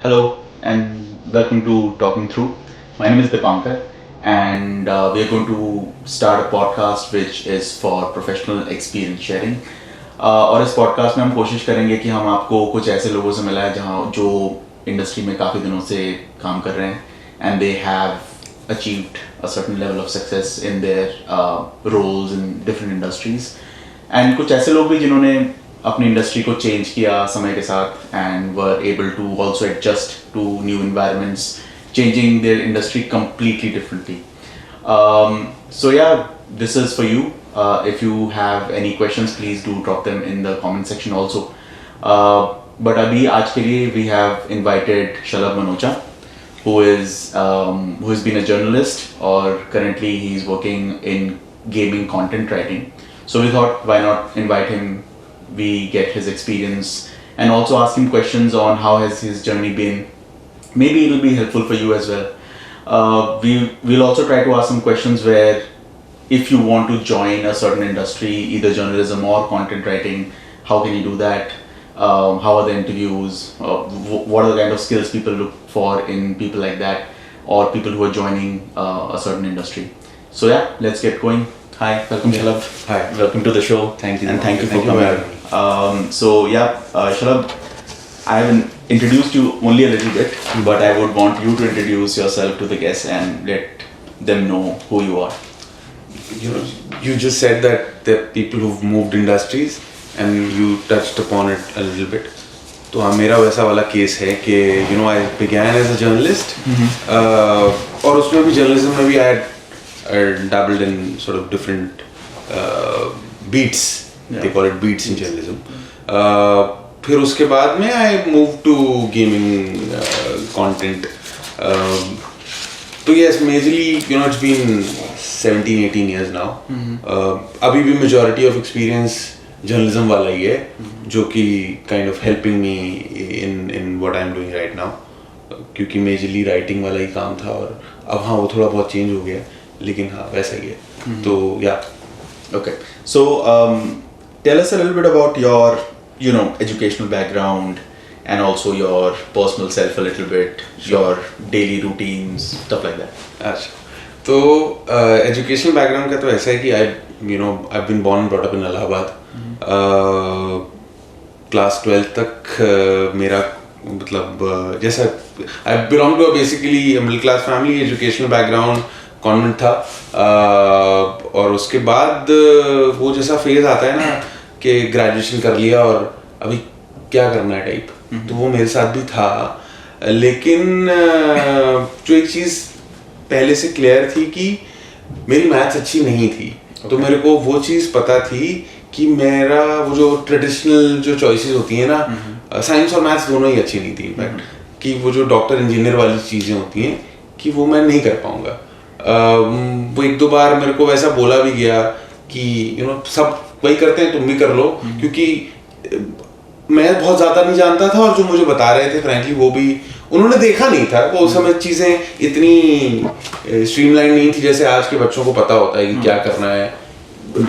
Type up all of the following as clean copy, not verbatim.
Hello and welcome to Talking Through. My name is Dipankar and we are going to start a podcast which is for professional experience sharing. और इस podcast में हम कोशिश करेंगे कि हम आपको कुछ ऐसे लोगों से मिलाएं जहाँ जो इंडस्ट्री में काफ़ी दिनों से काम कर रहे हैं and they have achieved a certain level of success in their roles in different industries and कुछ ऐसे लोग भी जिन्होंने अपनी इंडस्ट्री को चेंज किया समय के साथ and were able to also adjust to new environments changing their industry completely differently. So yeah, this is for you. If you have any questions, please do drop them in the comment section also. But अभी आज के लिए we have invited Shalabh Manocha, who has been a journalist or currently he is working in gaming content writing. So we thought, why not invite him? We get his experience and also ask him questions on how has his journey been. Maybe it will be helpful for you as well. We'll also try to ask some questions where if you want to join a certain industry, either journalism or content writing, how can you do that? How are the interviews? What are the kind of skills people look for in people like that, or people who are joining a certain industry? So yeah, let's get going. Hi, welcome Shalabh. Hi. Welcome to the show. Thank you. And thank you for Thank you for coming. So yeah, Shalabh, I haven't introduced you only a little bit, but I would want you to introduce yourself to the guests and let them know who you are. You just said that there are people who've moved industries and you touched upon it a little bit. तो हाँ मेरा वैसा वाला case है कि I began as a journalist और उसमें भी journalism में भी I dabbled in sort of different beats. Yeah. They call it beats in journalism. फिर उसके बाद में I moved to gaming content. तो yes, majorly it's been 17-18 years now. अभी भी majority of experience journalism वाला ही है जो कि kind of helping me in what I'm doing right now. क्योंकि majorly writing वाला ही काम था और अब हाँ वो थोड़ा बहुत change हो गया लेकिन हाँ वैसा ही है. तो yeah. Okay. So tell us a little bit about your educational background and also your personal self a little bit, your daily routines, stuff like that. अच्छा तो एजुकेशनल बैकग्राउंड का तो ऐसा है कि I've been born and brought up in Allahabad. Class 12 तक मेरा मतलब जैसा I belong to a basically a middle class family. Educational background convent था और उसके बाद वो जैसा फेज आता है ना कि ग्रेजुएशन कर लिया और अभी क्या करना है टाइप, तो वो मेरे साथ भी था. लेकिन जो एक चीज़ पहले से क्लियर थी कि मेरी मैथ्स अच्छी नहीं थी. तो मेरे को वो चीज़ पता थी कि मेरा वो जो ट्रेडिशनल जो चॉइसेस होती हैं ना, साइंस और मैथ्स दोनों ही अच्छी नहीं थी इनफैक्ट, कि वो जो डॉक्टर इंजीनियर वाली चीज़ें होती हैं कि वो मैं नहीं कर पाऊँगा. वो एक दो बार मेरे को वैसा बोला भी गया कि सब वही करते हैं तुम भी कर लो, क्योंकि मैं बहुत ज़्यादा नहीं जानता था और जो मुझे बता रहे थे फ्रैंकली वो भी उन्होंने देखा नहीं था. वो उस समय चीज़ें इतनी स्ट्रीमलाइन नहीं थी जैसे आज के बच्चों को पता होता है कि क्या करना है.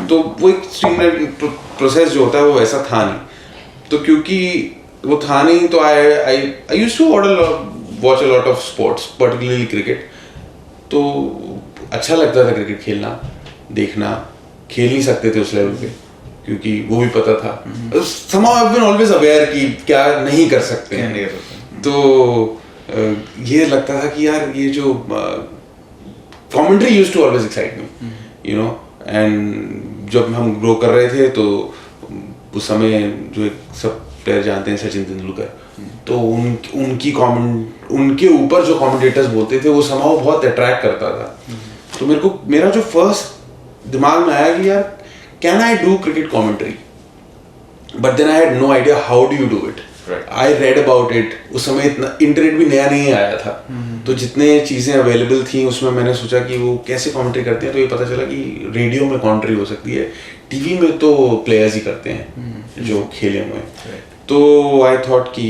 तो वो एक स्ट्रीमलाइन प्रोसेस जो होता है वो वैसा था नहीं. तो क्योंकि वो था नहीं तो I used to watch a lot of sports, particularly cricket. तो अच्छा लगता था क्रिकेट खेलना, देखना. खेल नहीं सकते थे उस लेवल पे क्योंकि वो भी पता था. somehow I've been always aware कि क्या नहीं कर सकते हैं. तो ये लगता था कि यार ये जो commentary used to always excite me, and जब हम ग्रो कर रहे थे तो उस समय जो एक सब प्लेयर जानते हैं सचिन तेंदुलकर, तो उनके ऊपर जो कमेंटेटर्स बोलते थे वो somehow बहुत अट्रैक्ट करता था. तो मेरा जो फर्स्ट दिमाग में आया कि यार can I do cricket commentary, but then I had no idea how do you do it. I read about it. उस समय इतना इंटरनेट भी नया नहीं आया था, तो जितने चीज़ें अवेलेबल थी उसमें मैंने सोचा कि वो कैसे कमेंट्री करते हैं. तो ये पता चला कि रेडियो में कमेंट्री हो सकती है, टीवी में तो प्लेयर्स ही करते हैं जो खेले हुए हैं. तो आई थॉट कि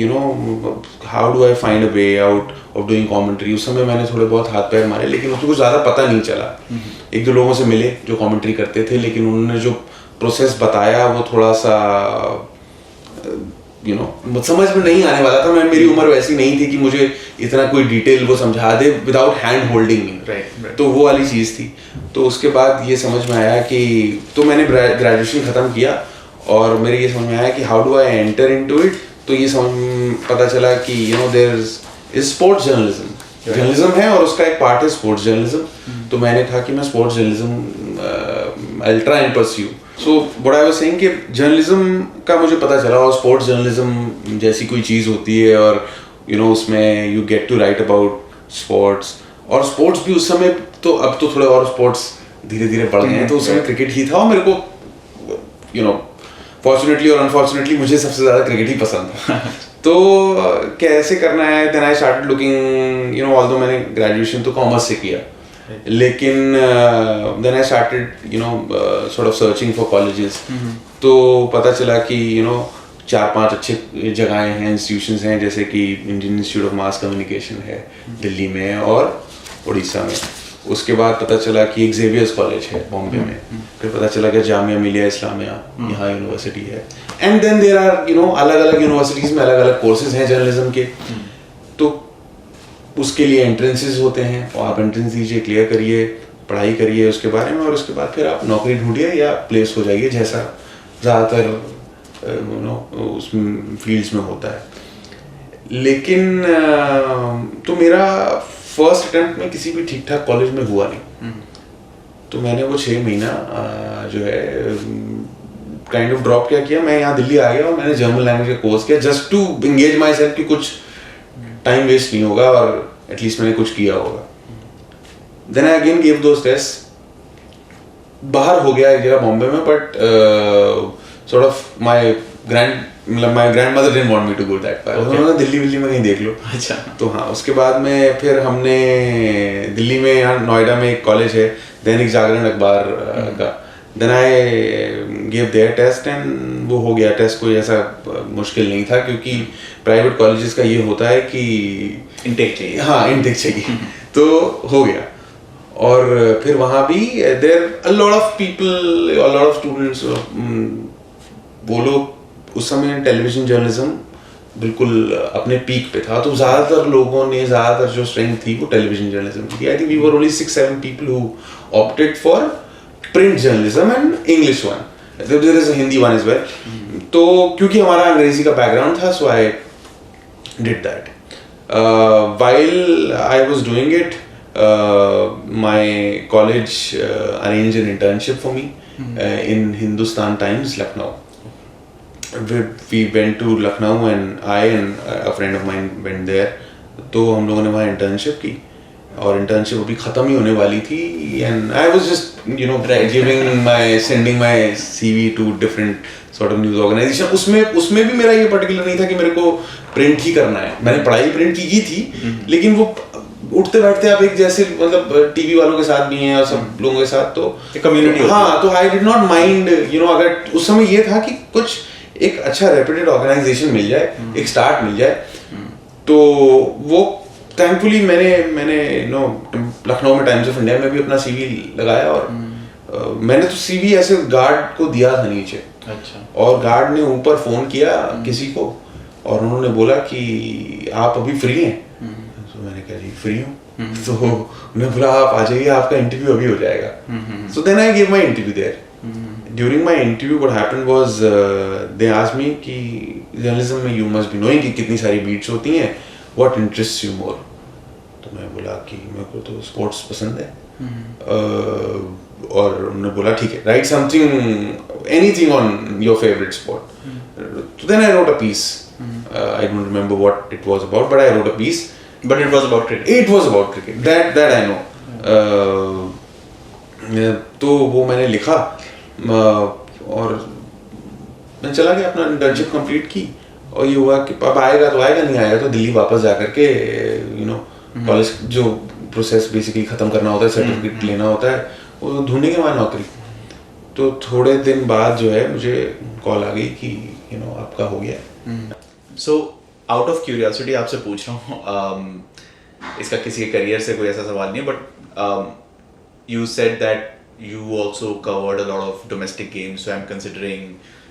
how do I find a way out of doing commentary. उस समय मैंने थोड़े बहुत हाथ पैर मारे लेकिन उसको कुछ ज़्यादा पता नहीं चला. एक दो लोगों से मिले जो कमेंट्री करते थे, लेकिन उन्होंने जो प्रोसेस बताया वो थोड़ा सा समझ में नहीं आने वाला था। मेरी उम्र वैसी नहीं थी कि मुझे इतना कोई डिटेल वो समझा दे without hand holding me. Right. तो वो वाली चीज़ थी। तो उसके बाद ये समझ में आया कि तो मैंने ग्रेजुएशन ख़त्म किया और मेरे ये समझ में आया कि how do I enter into it. तो ये पता चला कि देयर इज स्पोर्ट्स जर्नलिज्म है और उसका एक पार्ट है स्पोर्ट्स जर्नलिज्म। तो मैंने कहा कि मैं sports journalism I will try and pursue. So what I was saying कि जर्नलिज्म का मुझे पता चला और स्पोर्ट्स जर्नलिज्म जैसी कोई चीज़ होती है और उसमें you get to write about sports. और स्पोर्ट्स भी उस समय तो अब तो थोड़े और स्पोर्ट्स धीरे धीरे बढ़ गए हैं। तो उस समय क्रिकेट ही था और मेरे को फॉर्चुनेटली और अनफॉर्चुनेटली मुझे सबसे ज़्यादा क्रिकेट ही पसंद था। तो कैसे करना है, then I started looking although मैंने ग्रेजुएशन तो कॉमर्स से किया, लेकिन then I started sort of searching for colleges. तो पता चला कि 4-5 अच्छे जगहें हैं, इंस्टीट्यूशंस हैं, जैसे कि Indian institute of mass communication है दिल्ली में और उड़ीसा में। उसके बाद पता चला कि एक जेवियर्स कॉलेज है बॉम्बे में। फिर पता चला कि जामिया मिलिया इस्लामिया यहाँ यूनिवर्सिटी है। एंड देन देयर आर अलग अलग यूनिवर्सिटीज़ में अलग अलग कोर्सेज हैं जर्नलिज्म के। तो उसके लिए एंट्रेंसेस होते हैं और आप एंट्रेंस दीजिए, क्लियर करिए, पढ़ाई करिए उसके बारे में और उसके बाद फिर आप नौकरी ढूंढिए या प्लेस हो जाइए, जैसा ज़्यादातर उस फील्ड्स में होता है। लेकिन तो मेरा फर्स्ट अटेम्प्ट में किसी भी ठीक ठाक कॉलेज में हुआ नहीं। तो मैंने वो 6 महीना जो है काइंड ऑफ ड्रॉप किया। मैं यहाँ दिल्ली आ गया और मैंने जर्मन लैंग्वेज का कोर्स किया just to engage myself कि कुछ टाइम वेस्ट नहीं होगा और एटलीस्ट मैंने कुछ किया होगा। Then I again give those test. बाहर हो गया एक जगह बॉम्बे में, but sort of my grandmother didn't want me to go that far. उन्होंने दिल्ली में कहीं देख लो। अच्छा। तो हाँ, उसके बाद में फिर हमने दिल्ली में यहाँ नोएडा में एक कॉलेज है दैनिक जागरण अखबार का। Then I give their test and वो हो गया। टेस्ट कोई ऐसा मुश्किल नहीं था क्योंकि प्राइवेट कॉलेजेस का ये होता है कि इनटेक चाहिए। हाँ, इनटेक चाहिए। तो हो गया। और फिर वहाँ भी there a lot of people, a lot of students, वो लोग उस समय टेलीविजन जर्नलिज्म बिल्कुल अपने पीक पे था। तो ज़्यादातर जो स्ट्रेंथ थी वो टेलीविजन जर्नलिज्म की। I think we were only 6-7 people who opted for print journalism and English one, there is a Hindi one as well. तो क्योंकि हमारा अंग्रेजी का बैकग्राउंड था, so I did that. While I was doing it, my college arranged an internship for me in Hindustan Times, Lucknow. We went to Lucknow and I and a friend of mine went there. तो हम लोगों ने वहाँ internship की और internship अभी ख़त्म ही होने वाली थी। And I was just sending my CV to different sort of news organisation. उसमें भी मेरा ये पर्टिकुलर नहीं था कि मेरे को प्रिंट ही करना है। मैंने पढ़ाई प्रिंट की थी, लेकिन वो उठते बैठते आप एक जैसे मतलब टीवी वालों के साथ भी हैं और सब लोगों के साथ, तो कम्युनिटी। हाँ, तो आई डिड नॉट माइंड अगर उस समय ये था कि कुछ एक अच्छा रेप्यूटेड ऑर्गेनाइजेशन मिल जाए, एक स्टार्ट मिल जाए। तो वो थैंकफुली मैंने लखनऊ में टाइम्स ऑफ इंडिया में भी अपना CV लगाया और मैंने तो CV ऐसे गार्ड को दिया था नीचे। अच्छा। और गार्ड ने ऊपर फोन किया किसी को और उन्होंने बोला कि आप अभी फ्री हैं? तो मैंने कहा जी फ्री हूँ। तो उन्होंने बोला आप आ जाइए, आपका इंटरव्यू अभी हो जाएगा। So then I give my interview there. During my interview what happened was they asked me कि जर्नलिज्म में यू मस्ट बी नोइंग कि कितनी सारी बीट्स होती हैं, व्हाट इंटरेस्ट्स यू मोर। तो मैं बोला कि मेरे को तो स्पोर्ट्स पसंद है। और उन्होंने बोला ठीक है, write something anything on your favourite sport. तो then I wrote a piece. I don't remember what it was about, but I wrote a piece. But it was about cricket. It was about cricket. That I know. तो वो मैंने लिखा और मैं चला गया, अपना इंटर्नशिप कंप्लीट की और ये हुआ कि अब आएगा तो आएगा, नहीं आएगा तो दिल्ली वापस जा करके कॉलेज जो प्रोसेस बेसिकली ख़त्म करना होता है, सर्टिफिकेट लेना होता है, वो ढूंढेंगे वहाँ नौकरी। तो थोड़े दिन बाद जो है मुझे कॉल आ गई कि आपका हो गया। So out of curiosity आपसे पूछ रहा हूँ, इसका किसी के करियर से कोई ऐसा सवाल नहीं है, but you said that you also covered a lot of domestic games, so I'm considering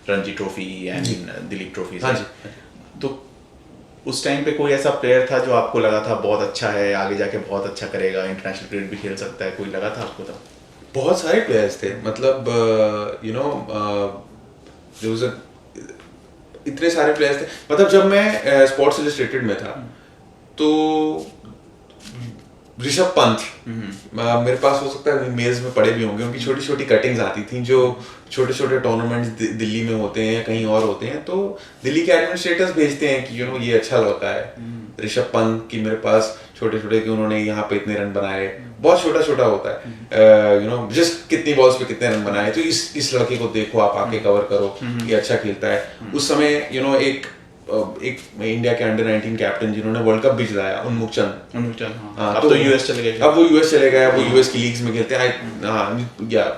Ranji Trophy and Dilip Trophy. हाँ जी। तो उस टाइम पे कोई ऐसा प्लेयर था जो आपको लगा था बहुत अच्छा है, आगे जाके बहुत अच्छा करेगा, इंटरनेशनल क्रिकेट भी खेल सकता है, कोई लगा था आपको तब? बहुत सारे प्लेयर्स थे, मतलब इतने सारे प्लेयर्स थे। मतलब जब मैं स्पोर्ट्स इलस्ट्रेटेड में था तो ऋषभ पंत, मेरे पास हो सकता है मेल्स में पड़े भी होंगे, उनकी छोटी छोटी कटिंग्स आती थी जो छोटे छोटे टूर्नामेंट्स दिल्ली में होते हैं या कहीं और होते हैं, तो दिल्ली के एडमिनिस्ट्रेटर्स भेजते हैं कि ये अच्छा लड़का है ऋषभ पंत की, मेरे पास छोटे छोटे कि उन्होंने यहाँ पे इतने रन बनाए, बहुत छोटा छोटा होता है जस्ट कितनी बॉल्स पे कितने रन बनाए, तो इस लड़के को देखो, आप आके कवर करो, ये अच्छा खेलता है। उस समय एक इंडिया के अंडर 19 कैप्टन जिन्होंने वर्ल्ड कप भी जिताया, उन्मुख चंद, हाँ, अब तो यूएस चले गए। अब वो यूएस चले गए, वो यूएस की लीग्स में खेलते हैं,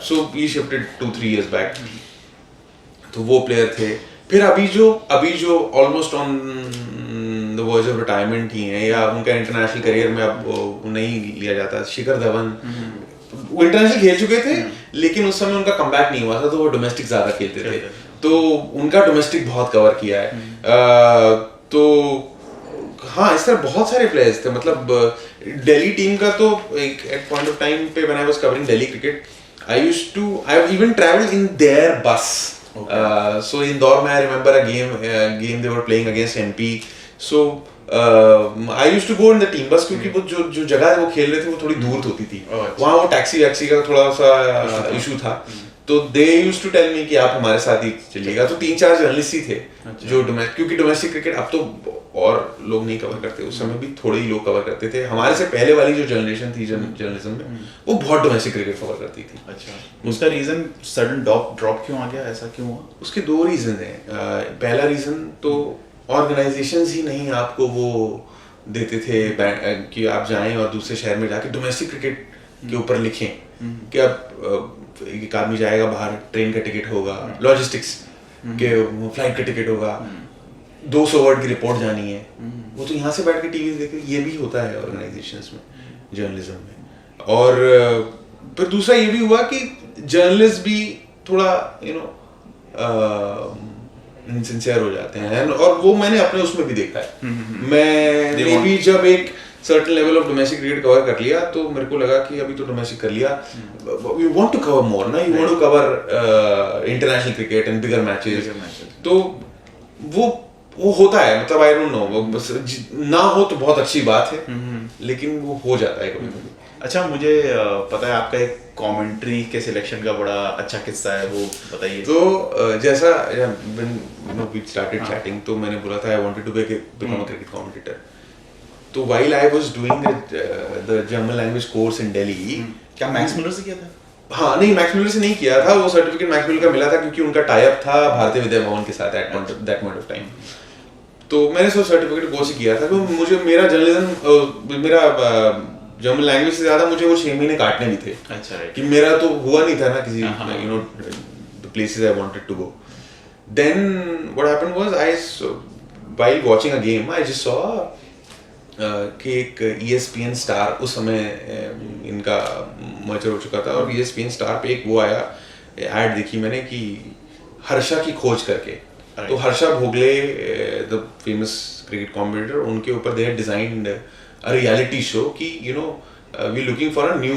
सो ही शिफ्टेड 2-3 years बैक, तो वो प्लेयर थे। फिर अभी जो almost on the verge of retirement ही हैं या उनका इंटरनेशनल करियर में अब नहीं लिया जाता, शिखर धवन, वो इंटरनेशनल खेल चुके थे लेकिन उस समय उनका कमबैक नहीं हुआ था, तो वो डोमेस्टिक ज्यादा खेलते थे, तो उनका डोमेस्टिक बहुत कवर किया है। तो हाँ, इस तरह बहुत सारे प्लेयर्स थे। मतलब दिल्ली टीम का तो एक एट पॉइंट ऑफ टाइम पे when I was covering Delhi cricket, I have even travelled in their bus. So Indore में I remember a game they were playing against MP, so I used to go in the team bus, क्योंकि वो जो जगह वो खेल रहे थे वो थोड़ी दूर होती थी, वहाँ वो टैक्सी वैक्सी का थोड़ा सा इशू था, तो they used to tell me कि आप हमारे साथ ही चलिएगा। तो 3-4 जर्नलिस्ट ही थे जो क्योंकि डोमेस्टिक क्रिकेट अब तो और लोग नहीं कवर करते, उस समय भी थोड़े ही लोग कवर करते थे। हमारे से पहले वाली जो जनरेशन थी जर्नलिज्म में, वो बहुत डोमेस्टिक क्रिकेट कवर करती थी। अच्छा, उसका रीजन सडन ड्रॉप क्यों आ गया, ऐसा क्यों हुआ? उसके 2 रीजन हैं। पहला रीजन तो ऑर्गेनाइजेशंस ही नहीं आपको वो देते थे कि आप जाएं और दूसरे शहर में जाके डोमेस्टिक क्रिकेट के ऊपर लिखें कि अब एक आदमी जाएगा बाहर, ट्रेन का टिकट होगा, लॉजिस्टिक्स के फ्लाइट का टिकट होगा, 200 वर्ड की रिपोर्ट जानी है, वो तो यहाँ से बैठ के टीवी देखे। ये भी होता है ऑर्गेनाइजेशंस में, जर्नलिज्म में। और फिर दूसरा ये भी हुआ कि जर्नलिस्ट भी थोड़ा इनसिंसियर हो जाते हैं, और वो मैंने अपने उसमें भी देखा है। मैं भी जब एक certain level of domestic cricket cover कर लिया तो मेरे को लगा कि अभी तो डोमेस्टिक कर लिया, you want to cover more ना, you want to cover international cricket and bigger matches, तो वो होता है। मतलब आई डोंट नो, वो बस ना हो तो बहुत अच्छी बात है, लेकिन वो हो जाता है कभी-कभी। अच्छा, मुझे पता है आपका एक कमेंट्री के सिलेक्शन का बड़ा अच्छा किस्सा है, वो बताइए। तो जैसा वी स्टार्टेड चैटिंग, तो मैंने बोला था I wanted to become a cricket commentator. तो while I was doing the German language course in Delhi, क्या मैक्स मिलर से किया था? हाँ, नहीं, मैक्स मिलर से नहीं किया था, वो सर्टिफिकेट मैक्स मिलर का मिला था क्योंकि उनका टाई अप था भारतीय विद्या भवन के साथ at that point of time. तो मैंने सो सर्टिफिकेट वो से किया था, तो मुझे मेरा जर्मन लैंग्वेज से ज्यादा मुझे वो 6 महीने काटने भी थे। अच्छा, राइट। कि मेरा तो हुआ नहीं था ना किसी the places I wanted to go. Then what happened was while watching a game I just saw कि एक ESPN स्टार, उस समय इनका मर्जर हो चुका था, और ESPN स्टार पे एक वो आया, ऐड देखी मैंने कि हर्षा की खोज करके। तो Harsha Bhogle, the famous cricket commentator, उनके ऊपर they had designed a reality show कि we looking for a new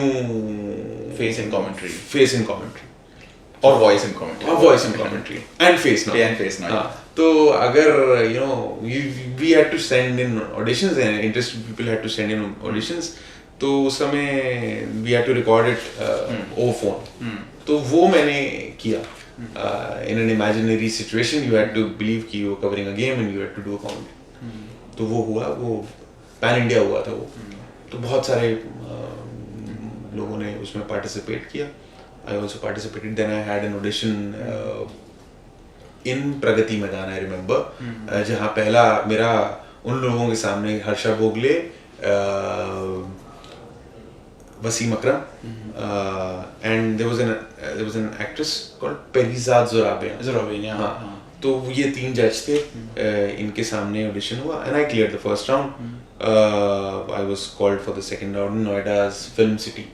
face in commentary और voice in commentary and face not. हाँ, तो अगर we had to send in auditions and interested people had to send in auditions, तो उस समय we had to record it over phone। तो वो मैंने किया in an imaginary situation, you had to believe कि you were covering a game and you had to do a comedy। तो वो हुआ, वो पैन इंडिया हुआ था वो, तो बहुत सारे लोगों ने उसमें पार्टिसिपेट किया। I also participated, then I had an audition in Pragati Maidan, I remember, जहाँ पहला मेरा उन लोगों के सामने Harsha Bhogle, Wasim Akram, and there was an actress called Parizaad Zorabian. हाँ, तो ये 3 जज थे, इनके सामने ऑडिशन हुआ and I cleared the first round. I was called for the second round in Noida's film city,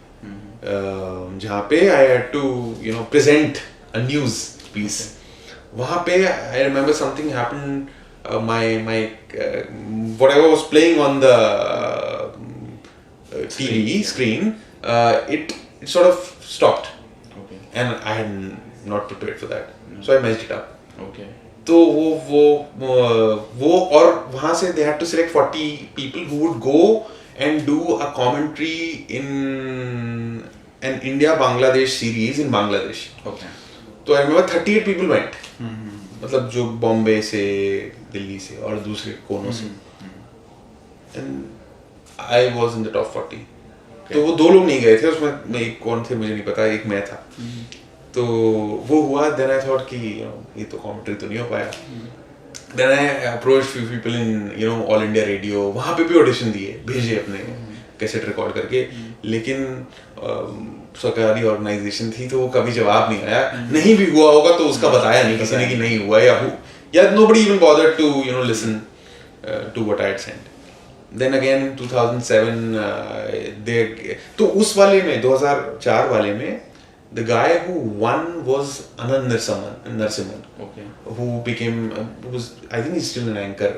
जहाँ पे I had to present a news piece. वहाँ पे I remember something happened, my whatever was playing on the TV screen, it sort of stopped, Okay. and I had not prepared for that, so I messed it up. Okay. तो वो और वहाँ से they had to select 40 people who would go and do a commentary in an India-Bangladesh series in Bangladesh. Okay. तो I remember 38 people went. मतलब जो बॉम्बे से, दिल्ली से और दूसरे कोनों से. And I was in the top 40. तो वो 2 लोग नहीं गए थे, उसमें एक कौन थे मुझे नहीं पता, एक मैं था. तो वो हुआ. Then I thought कि ये तो कॉमेंट्री तो नहीं हो पाया. Then I approached few people in All India Radio. वहाँ पे भी ऑडिशन दिए, भेजे अपने कैसेट रिकॉर्ड करके, लेकिन सरकारी ऑर्गेनाइजेशन थी तो वो कभी जवाब नहीं आया. नहीं भी हुआ होगा तो उसका बताया नहीं किसी ने कि नहीं हुआ या nobody even bothered to listen to what I had sent. Then again 2007 तो उस वाले में 2004 वाले में the guy who won was Anand Narasimhan, Okay. who became I think he's still an anchor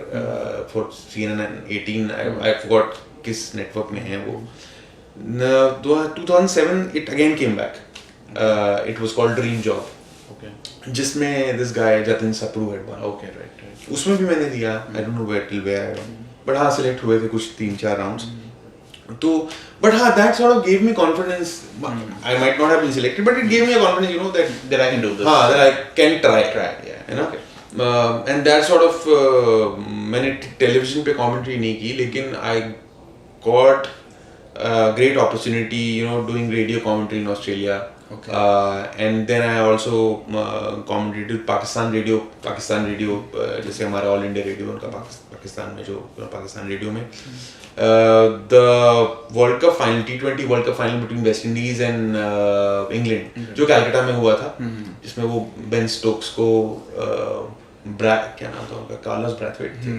for CNN 18. I forgot किस network में है वो. 2007 it again came back. It was called Dream Job, Okay. जिसमें this guy Jatin Sapru had won. Okay. Right. उसमें भी मैंने दिया. I don't know where I don't. But हाँ select हुए थे कुछ 3-4 rounds. तो but हाँ that sort of gave me confidence. I might not have been selected, but it gave me a confidence, That I can do this. हाँ that I can try. Yeah. You know? Okay. And that sort of मैंने television पे commentary नहीं की, लेकिन I got a great opportunity, doing radio commentary in Australia. Okay. And then I also commentated Pakistan radio जैसे हमारा all India radio उनका पाकिस्तान में जो पाकिस्तान रेडियो में the World Cup final, T20 World Cup final between West Indies and England जो कलकत्ता में हुआ था, जिसमें वो बेन स्टोक्स को क्या नाम था उनका, कार्लोस ब्रैथवेट थे.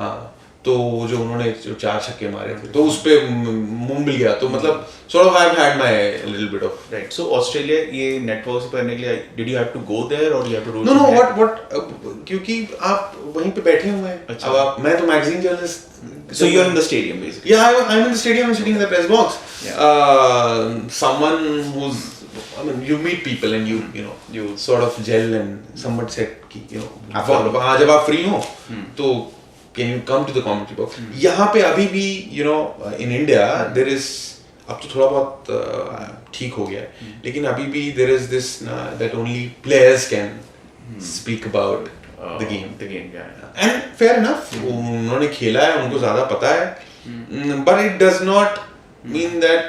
हाँ, तो जो उन्होंने जो 4 छक्के मारे थे तो उस पे मुंह मिल गया. तो मतलब sort of I've had my little bit of. Right. So Australia ये network से पढ़ने के लिए did you have to go there or you have to do? No, what क्योंकि आप वहीं पे बैठे हुए हैं. अच्छा. अब आप, मैं तो magazine journalist. So you're in the stadium basically. Yeah, I'm in the stadium. I'm sitting in the press box. Someone who's, I mean, you meet people and you sort of gel and someone said कि जब आप free हो तो can you come to the commentary box. यहाँ पे अभी भी in India there is, अब तो थोड़ा बहुत ठीक हो गया है, लेकिन अभी भी there is this that only players can speak about the game. Yeah. And fair enough, उन्होंने खेला है, उनको ज़्यादा पता है, but it does not mean that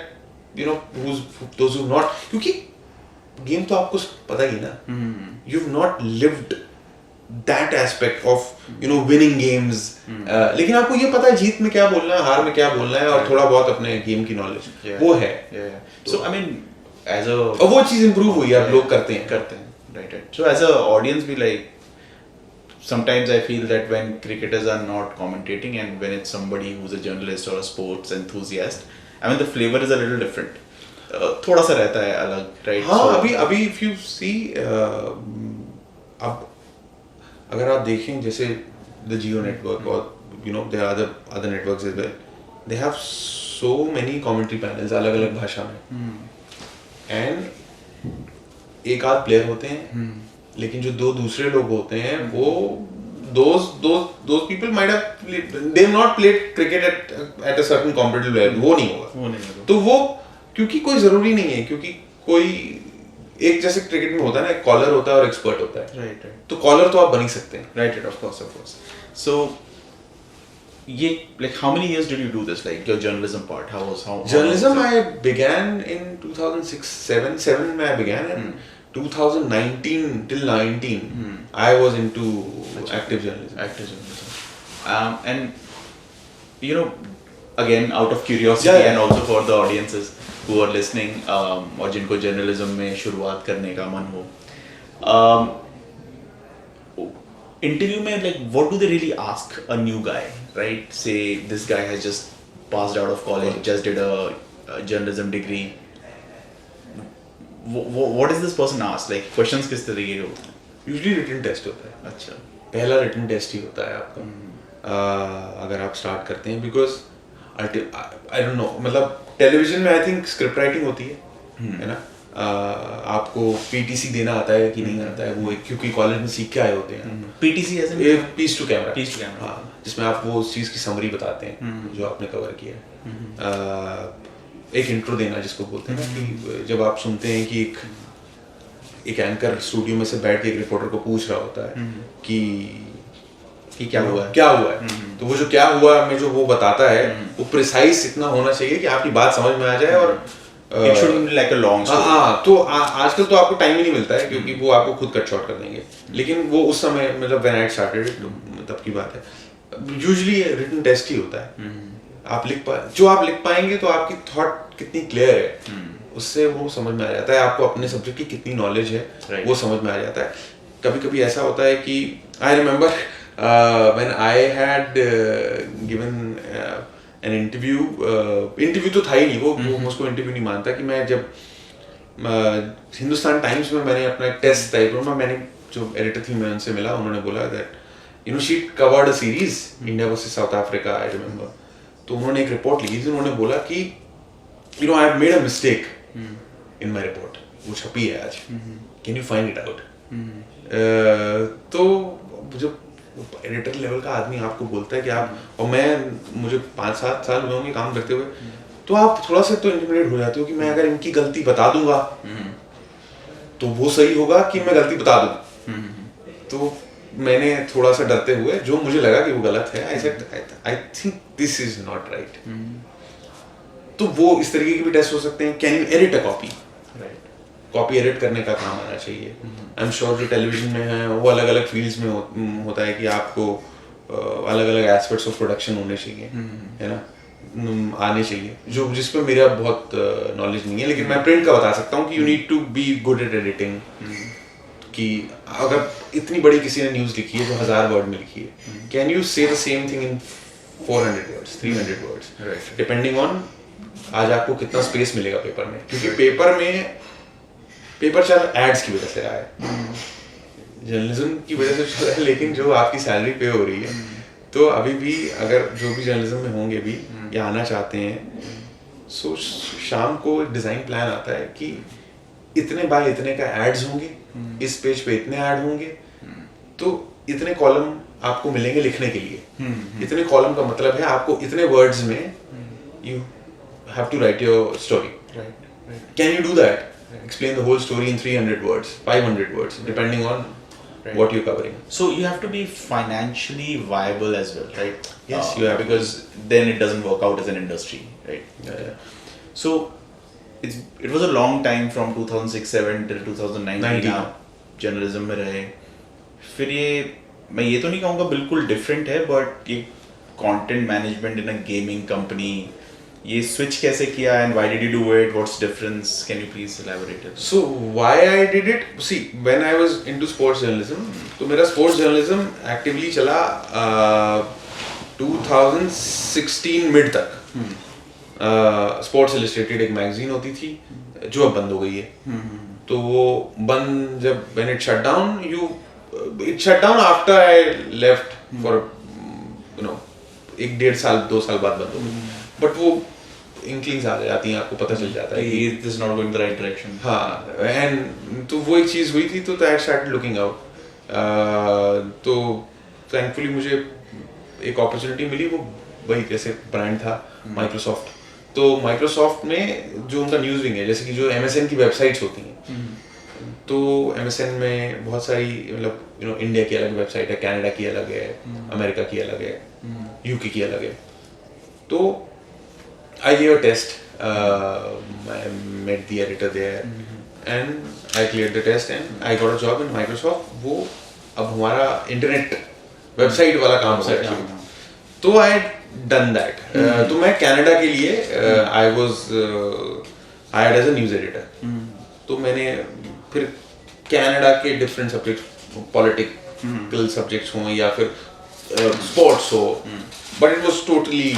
those who not, क्योंकि गेम तो आपको पता ही ना, you've not lived that aspect of winning games. लेकिन आपको ये पता है जीत में क्या बोलना है, हार में क्या बोलना है, और थोड़ा बहुत अपने गेम की नॉलेज वो है. So I mean as a, और वो चीज़ improve हुई है, अब लोग करते हैं. Right. So as a audience we like, sometimes I feel that when cricketers are not commentating and when it's somebody who's a journalist or a sports enthusiast, I mean the flavor is a little different. थोड़ा सा रहता है अलग, right? हाँ, So, अभी if you see अब अगर आप देखें जैसे the Geo network और there are other networks as well, they have so many commentary panels अलग अलग भाषा में, and एक आध प्लेयर होते हैं, लेकिन जो 2 दूसरे लोग होते हैं वो those people might have they have not played cricket at a certain competitive level, वो नहीं होगा. तो वो क्योंकि कोई जरूरी नहीं है, क्योंकि कोई एक जैसे क्रिकेट में होता है ना, एक कॉलर होता है और एक्सपर्ट होता है. Right. तो कॉलर तो आप बन ही सकते हैं. Right, of course. So, like how many years did you do this? Like your journalism part, how Journalism I began in 2006-7 में I began, and 2019 till 19 I was into active journalism. And again out of curiosity and also for the audiences who are listening और जिनको journalism में शुरुआत करने का मन हो, interview में like what do they really ask a new guy, right? Say this guy has just passed out of college, just did a journalism degree. What is this person asked? Like questions किस तरीके के होते हैं? Usually written test होता है. अच्छा. पहला written test ही होता है आपका, अगर आप स्टार्ट करते हैं, बिकॉज आई डोंट नो, मतलब टेलीविजन में आई थिंक स्क्रिप्ट राइटिंग होती है ना, आपको पीटीसी देना आता है कि नहीं आता है वो क्योंकि कॉलेज में सीख के आए होते हैं। PTC as piece to camera, piece to camera, हाँ, जिसमें आप वो उस चीज़ की समरी बताते हैं जो आपने कवर किया है। एक इंट्रो देना जिसको बोलते हैं ना, कि जब आप सुनते हैं कि एक एंकर स्टूडियो में से बैठ के एक रिपोर्टर को पूछ रहा होता है कि क्या हुआ है, क्या हुआ है, तो वो जो क्या हुआ में जो वो बताता है वो प्रिसाइज इतना होना चाहिए कि आपकी बात समझ में आ जाए, और it should be like a long story. हाँ, तो आजकल तो आपको टाइम ही नहीं मिलता है क्योंकि वो आपको खुद कट शॉर्ट कर देंगे, लेकिन वो उस समय मतलब व्हेन आई स्टार्टेड तब की बात है। यूजुअली रिटन टेस्ट ही होता है, आप जो आप लिख पाएंगे तो आपकी थॉट कितनी क्लियर है उससे वो समझ में आ जाता है, आपको अपने सब्जेक्ट की कितनी नॉलेज है वो समझ में आ जाता है। कभी कभी ऐसा होता है कि आई remember when I had given an interview तो था ही नहीं, वो उसको इंटरव्यू नहीं मानता, कि मैं जब हिंदुस्तान टाइम्स में मैंने अपना एक टेस्ट टाइप में, मैंने जो एडिटर थी मैं उनसे मिला, उन्होंने बोला that she covered a series India versus south Africa, I remember. तो उन्होंने एक रिपोर्ट लिखी थी, उन्होंने बोला कि I have made a mistake in my report, वो छपी है आज, can you find it out. तो जो एडिटर लेवल का आदमी आपको बोलता है कि आप, और मुझे 5-7 साल हुए होंगे काम करते हुए, तो आप थोड़ा सा तो इंटिमिडेट हो जाते हो कि मैं अगर इनकी गलती बता दूंगा तो वो सही होगा कि मैं गलती बता दूं। तो मैंने थोड़ा सा डरते हुए, जो मुझे लगा कि वो गलत है, I think this is not right. तो वो इस तरीके के भी टेस्ट हो सकते हैं। Can you edit a copy, copy edit करने का काम आना चाहिए। आई एम श्योर जो टेलीविजन में है वो अलग अलग फील्ड्स में होता है कि आपको अलग अलग एस्पेक्ट्स ऑफ प्रोडक्शन होने चाहिए, है ना, आने चाहिए, जो जिस पे मेरा बहुत नॉलेज नहीं है, लेकिन मैं प्रिंट का बता सकता हूँ कि you need to be good at editing. कि अगर इतनी बड़ी किसी ने न्यूज़ लिखी है जो 1000 वर्ड में लिखी है, कैन यू से the same thing in 400 words, 300 words, depending on आज आपको कितना स्पेस मिलेगा पेपर में, क्योंकि पेपर चल एड्स की वजह से रहा है, जर्नलिज्म की वजह से चल रहा है, लेकिन जो आपकी सैलरी पे हो रही है, तो अभी भी अगर जो भी जर्नलिज्म में होंगे भी या आना चाहते हैं, सो शाम को एक डिज़ाइन प्लान आता है कि इतने बाय इतने का एड्स होंगे, इस पेज पे इतने ऐड होंगे, तो इतने कॉलम आपको मिलेंगे लिखने के लिए। इतने कॉलम का मतलब है आपको इतने वर्ड्स में you have to write your story. Can you do that? Explain the whole story in 300 words, 500 words, depending on what you're covering. So you have to be financially viable as well, right? Yes, you have, because then it doesn't work out as an industry, right? Yeah. So it was a long time from 2006-7 till 2019 आप journalism में रहे। फिर ये मैं ये तो नहीं कहूँगा बिल्कुल डिफरेंट है, बट ये content management in a gaming company, ये स्विच कैसे किया and why did you do it? What's difference? Can you please elaborate it? So why I did it? See, when I was into sports journalism, तो मेरा sports journalism actively चला 2016 mid तक। Sports Illustrated एक magazine होती थी जो अब बंद हो गई है। तो वो बंद जब when it shut down, it shut down after I left for 1-1.5 साल 2 साल बाद बंद हो गई। बट वो इंक्लिंग्स आ जाती हैं, आपको पता चल जाता है कि this is not going the right direction. हाँ, एंड तो वो एक चीज़ हुई थी, तो आई स्टार्टेड लुकिंग आउट। तो थैंकफुली मुझे एक अपॉर्चुनिटी मिली, वो वही जैसे ब्रांड था माइक्रोसॉफ्ट। तो माइक्रोसॉफ्ट में जो उनका न्यूज़ विंग है, जैसे कि जो MSN की वेबसाइट्स होती हैं, तो MSN में बहुत सारी मतलब इंडिया की अलग वेबसाइट है, कनाडा की अलग है, अमेरिका की अलग है, UK की अलग है। तो I gave a test. I met the editor there, and I cleared the test, and I got a job in Microsoft. वो अब हमारा इंटरनेट वेबसाइट वाला काम हो गया। तो I had done that. तो मैं कनाडा के लिए I was hired as a news editor. तो मैंने फिर कनाडा के डिफरेंट सब्जेक्ट, पॉलिटिकल सब्जेक्ट्स हों या फिर स्पोर्ट्स हो, but it was totally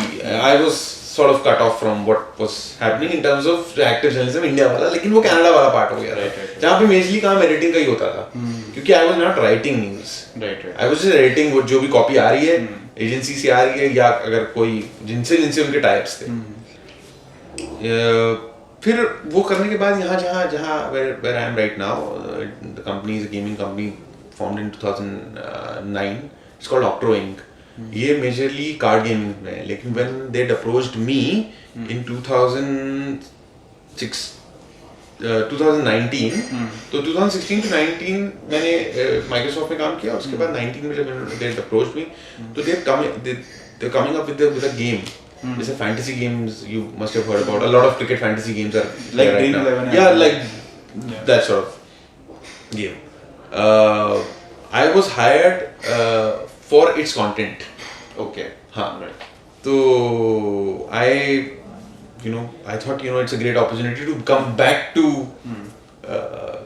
I was sort of cut off from what was happening in terms of active journalism India वाला, लेकिन वो कनाडा वाला पार्ट हो गया था, जहाँ पे मेजली काम एडिटिंग का ही होता था, क्योंकि I was not writing news, I was just editing वो जो भी कॉपी आ रही है एजेंसी से आ रही है या अगर कोई जिनसे उनके टाइप्स थे। फिर वो करने के बाद यहाँ जहाँ where I am right now, the company is a gaming company formed in 2009, it's called Octro Inc. ये मेजरली कार्ड गेमिंग में है, लेकिन when they approached me in 2019, तो 2016 to 19 मैंने माइक्रोसॉफ्ट में काम किया, उसके बाद 19 में जब they approached me, तो they're coming up with a game. जैसे fantasy games you must have heard about, a lot of cricket fantasy games are like right Dream now. 11 Yeah, like that sort of game. I was hired for its content. Okay. हाँ, Right. तो I thought it's a great opportunity to come back to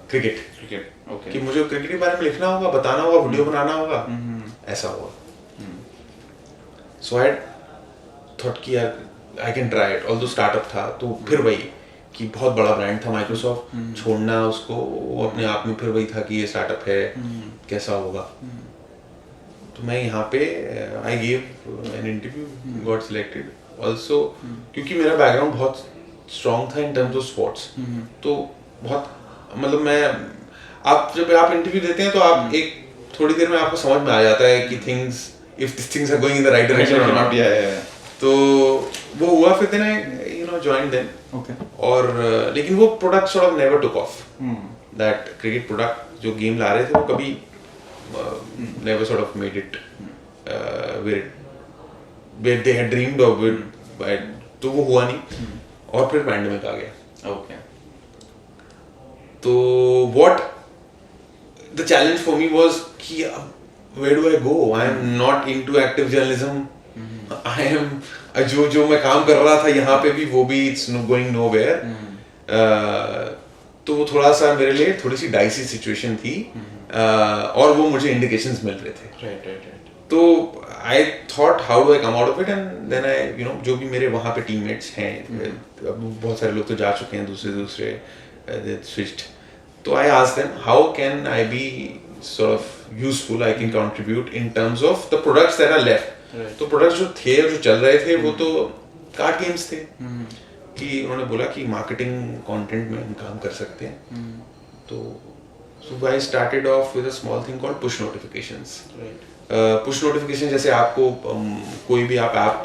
cricket. Cricket. Okay. कि मुझे cricket के बारे में लिखना होगा, बताना होगा, वीडियो बनाना होगा, ऐसा हुआ। So I thought कि यार I can try it, although startup था, तो फिर वही कि बहुत बड़ा ब्रांड था माइक्रोसॉफ्ट, छोड़ना उसको वो अपने आप में फिर वही था कि ये स्टार्टअप है, कैसा होगा। तो मैं यहाँ पे I gave an interview, got selected also, क्योंकि मेरा बैकग्राउंड बहुत स्ट्रॉन्ग था इन टर्म्स ऑफ स्पोर्ट्स, तो बहुत मतलब जब आप इंटरव्यू देते हैं तो आप एक थोड़ी देर में आपको समझ में आ जाता है कि things are going in the right direction और नॉट। तो वो हुआ, फिर then I joined them. Okay. और लेकिन वो product sort of never took off, that cricket product जो गेम ला रहे थे वो कभी never sort of made it where they had dreamed of it, तो वो हुआ नहीं, और फिर पैंडेमिक आ गया। Okay. तो what the challenge for me was कि where do I go? I am not into active journalism. I am जो मैं काम कर रहा था यहाँ पे भी वो भी it's going nowhere. तो वो थोड़ा सा मेरे लिए थोड़ी सी डाइसी सिचुएशन थी, और वो मुझे इंडिकेशंस मिल रहे थे। Right. तो I thought how do I come out of it, and then I जो भी मेरे वहाँ पे टीममेट्स हैं, अब बहुत सारे लोग तो जा चुके हैं दूसरे स्विच्ड, तो I asked them how can I be sort of useful, I can contribute in terms of the products that are left. तो प्रोडक्ट्स जो थे जो चल रहे थे वो तो कार्ड गेम्स थे, कि उन्होंने बोला कि मार्केटिंग कंटेंट में हम काम कर सकते हैं। तो so I started off with a small thing called push notifications. Right. Push notification जैसे आपको कोई भी आप ऐप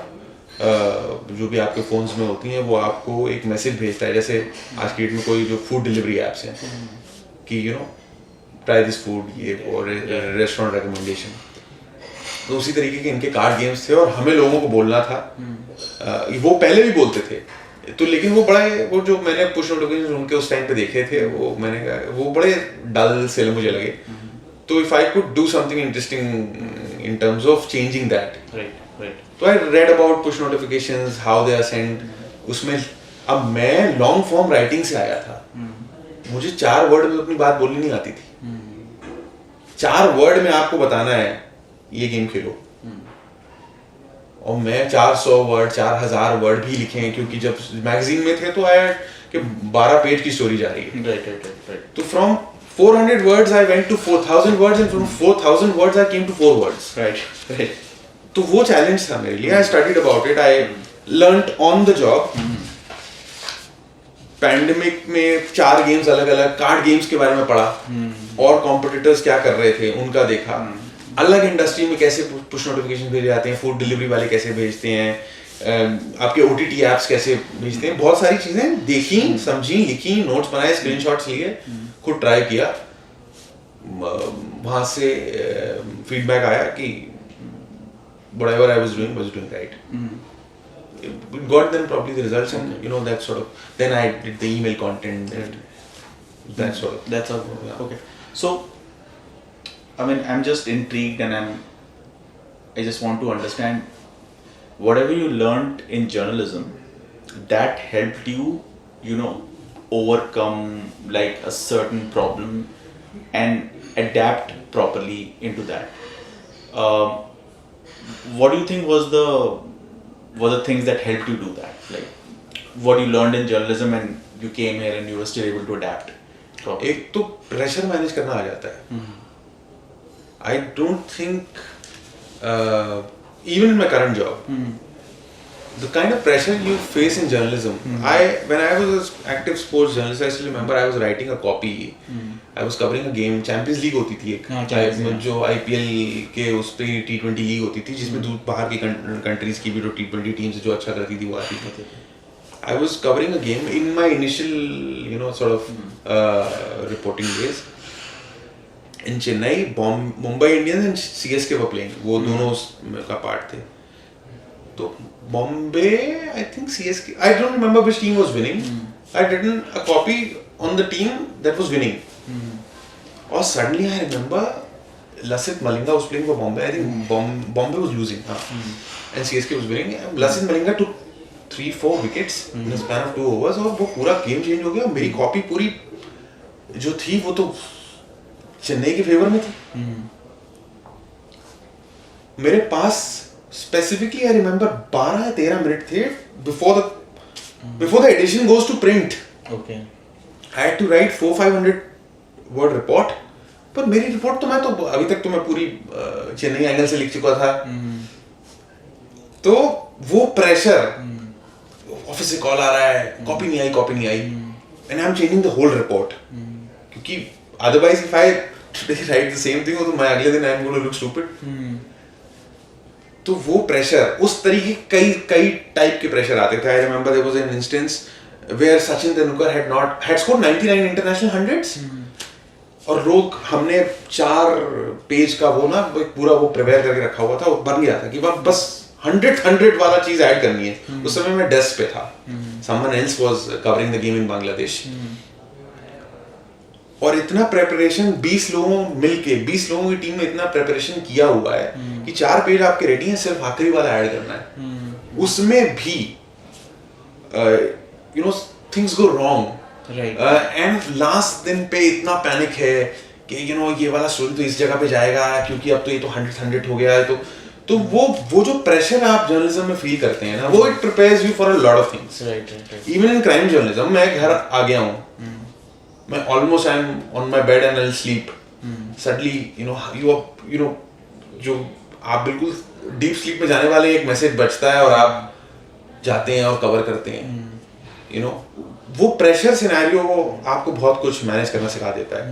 जो भी आपके फोन्स में होती हैं वो आपको एक मैसेज भेजता है, जैसे आज की डेट में कोई जो फूड डिलीवरी एप्स हैं कि ट्राई दिस फूड, ये और रेस्टोरेंट रिकमेंडेशन, तो उसी तरीके के इनके कार्ड गेम्स थे, और हमें लोगों को बोलना था। वो पहले भी बोलते थे, तो लेकिन वो जो मैंने पुश नोटिफिकेशन उनके उस टाइम पे देखे थे, वो बड़े डल से मुझे लगे। तो if I could do something interesting in terms of changing that, Right. तो I read about push notifications, how they are sent. उसमें अब मैं लॉन्ग फॉर्म राइटिंग से आया था, मुझे 4 वर्ड में अपनी बात बोलनी नहीं आती थी। 4 वर्ड में आपको बताना है ये गेम खेलो, और मैं 400 वर्ड 4000 वर्ड भी लिखे हैं, क्योंकि जब मैगजीन में थे तो आया कि 12 पेज की स्टोरी जा रही है। Right. तो from 400 words I went to 4000 words, and from 4000 words I came to 4 words. Right. तो वो चैलेंज था मेरे लिए। I studied about it, I learnt on the job. Pandemic में 4 गेम्स अलग अलग कार्ड गेम्स के बारे में पढ़ा, और कॉम्पिटिटर्स क्या कर रहे थे उनका देखा, अलग इंडस्ट्री में कैसे पुश नोटिफिकेशन भेजे जाते हैं, फूड डिलीवरी वाले कैसे भेजते हैं, आपके OTT ऐप्स कैसे भेजते हैं, बहुत सारी चीजें देखी, समझी, लिखी, नोट्स बनाए, स्क्रीनशॉट्स लिए, खुद ट्राई किया। वहां से फीडबैक आया कि whatever I was doing right. Got then probably the results, and that sort of, then I did the email content, and that sort of. That's all. Yeah. Okay. So, I mean, I'm just intrigued, and I just want to understand whatever you learned in journalism that helped you, overcome like a certain problem and adapt properly into that. What do you think was the were the things that helped you do that? Like what you learned in journalism and you came here and you were still able to adapt properly? एक तो pressure manage करना आ जाता है. I don't think even in my current job, the kind of pressure you face in journalism. When I was an active sports journalist, I still remember I was writing a copy. I was covering a game. Champions League होती थी एक, जो IPL के उस पे T20 league होती थी, जिसमें बाहर की कंट्रीज की भी जो T20 टीम्स जो अच्छा करती थी वो आती थी. I was covering a game in my initial, sort of reporting days. In Chennai, Mumbai Indians and CSK were playing. वो दोनों का पार्ट थे. तो Bombay, I think CSK. I don't remember which team was winning. I did a copy on the team that was winning. Or suddenly I remember Lasith Malinga was playing for Bombay. I think Bombay was losing. And CSK was winning. Lasith Malinga took 3-4 wickets in the span of 2 overs और वो पूरा game change हो गया. मेरी copy पूरी जो थी वो तो चेन्नई के फेवर में थी. मेरे पास स्पेसिफिकली आई रिमेम्बर 12 या 13 मिनट थे before the edition goes to print. Okay. I had to write 400-500 word report. पर मेरी रिपोर्ट तो मैं तो अभी तक तो मैं पूरी चेन्नई एंगल से लिख चुका था. तो वो प्रेशर, ऑफिस से कॉल आ रहा है, कॉपी नहीं आई and I am changing the whole report. क्योंकि otherwise if I write the same thing तो मैं अगले दिन I am going to look stupid. तो वो प्रेशर, उस तरीके कई टाइप के प्रेशर आते थे. I remember there was an instance where Sachin Tendulkar had scored 99 international hundreds और लोग हमने 4 पेज का वो ना पूरा वो प्रिपेयर करके रखा हुआ था. वो बन गया था कि बस 100 वाला चीज ऐड करनी है. उस समय मैं डेस्क पे था. Someone else was covering the game in Bangladesh. और इतना प्रेपरेशन 20 लोगों की टीम में इतना प्रेपरेशन किया हुआ है कि 4 पेज आपके रेडी हैं, सिर्फ आखिरी वाला ऐड करना है. उसमें भी things go wrong. And last दिन पे इतना पैनिक है कि ये वाला स्टोरी तो इस जगह पे जाएगा क्योंकि अब तो ये तो 100 हो गया है. तो वो जो प्रेशर आप जर्नलिज्म में फील करते हैं ना, वो it prepares you for a lot of things. Even in crime journalism, मैं घर आ गया हूँ, मैं almost I am on my bed and I sleep. Suddenly जो आप बिल्कुल डीप स्लीप में जाने वाले एक मैसेज बचता है और आप जाते हैं और कवर करते हैं. वो प्रेशर सिनेरियो आपको बहुत कुछ मैनेज करना सिखा देता है.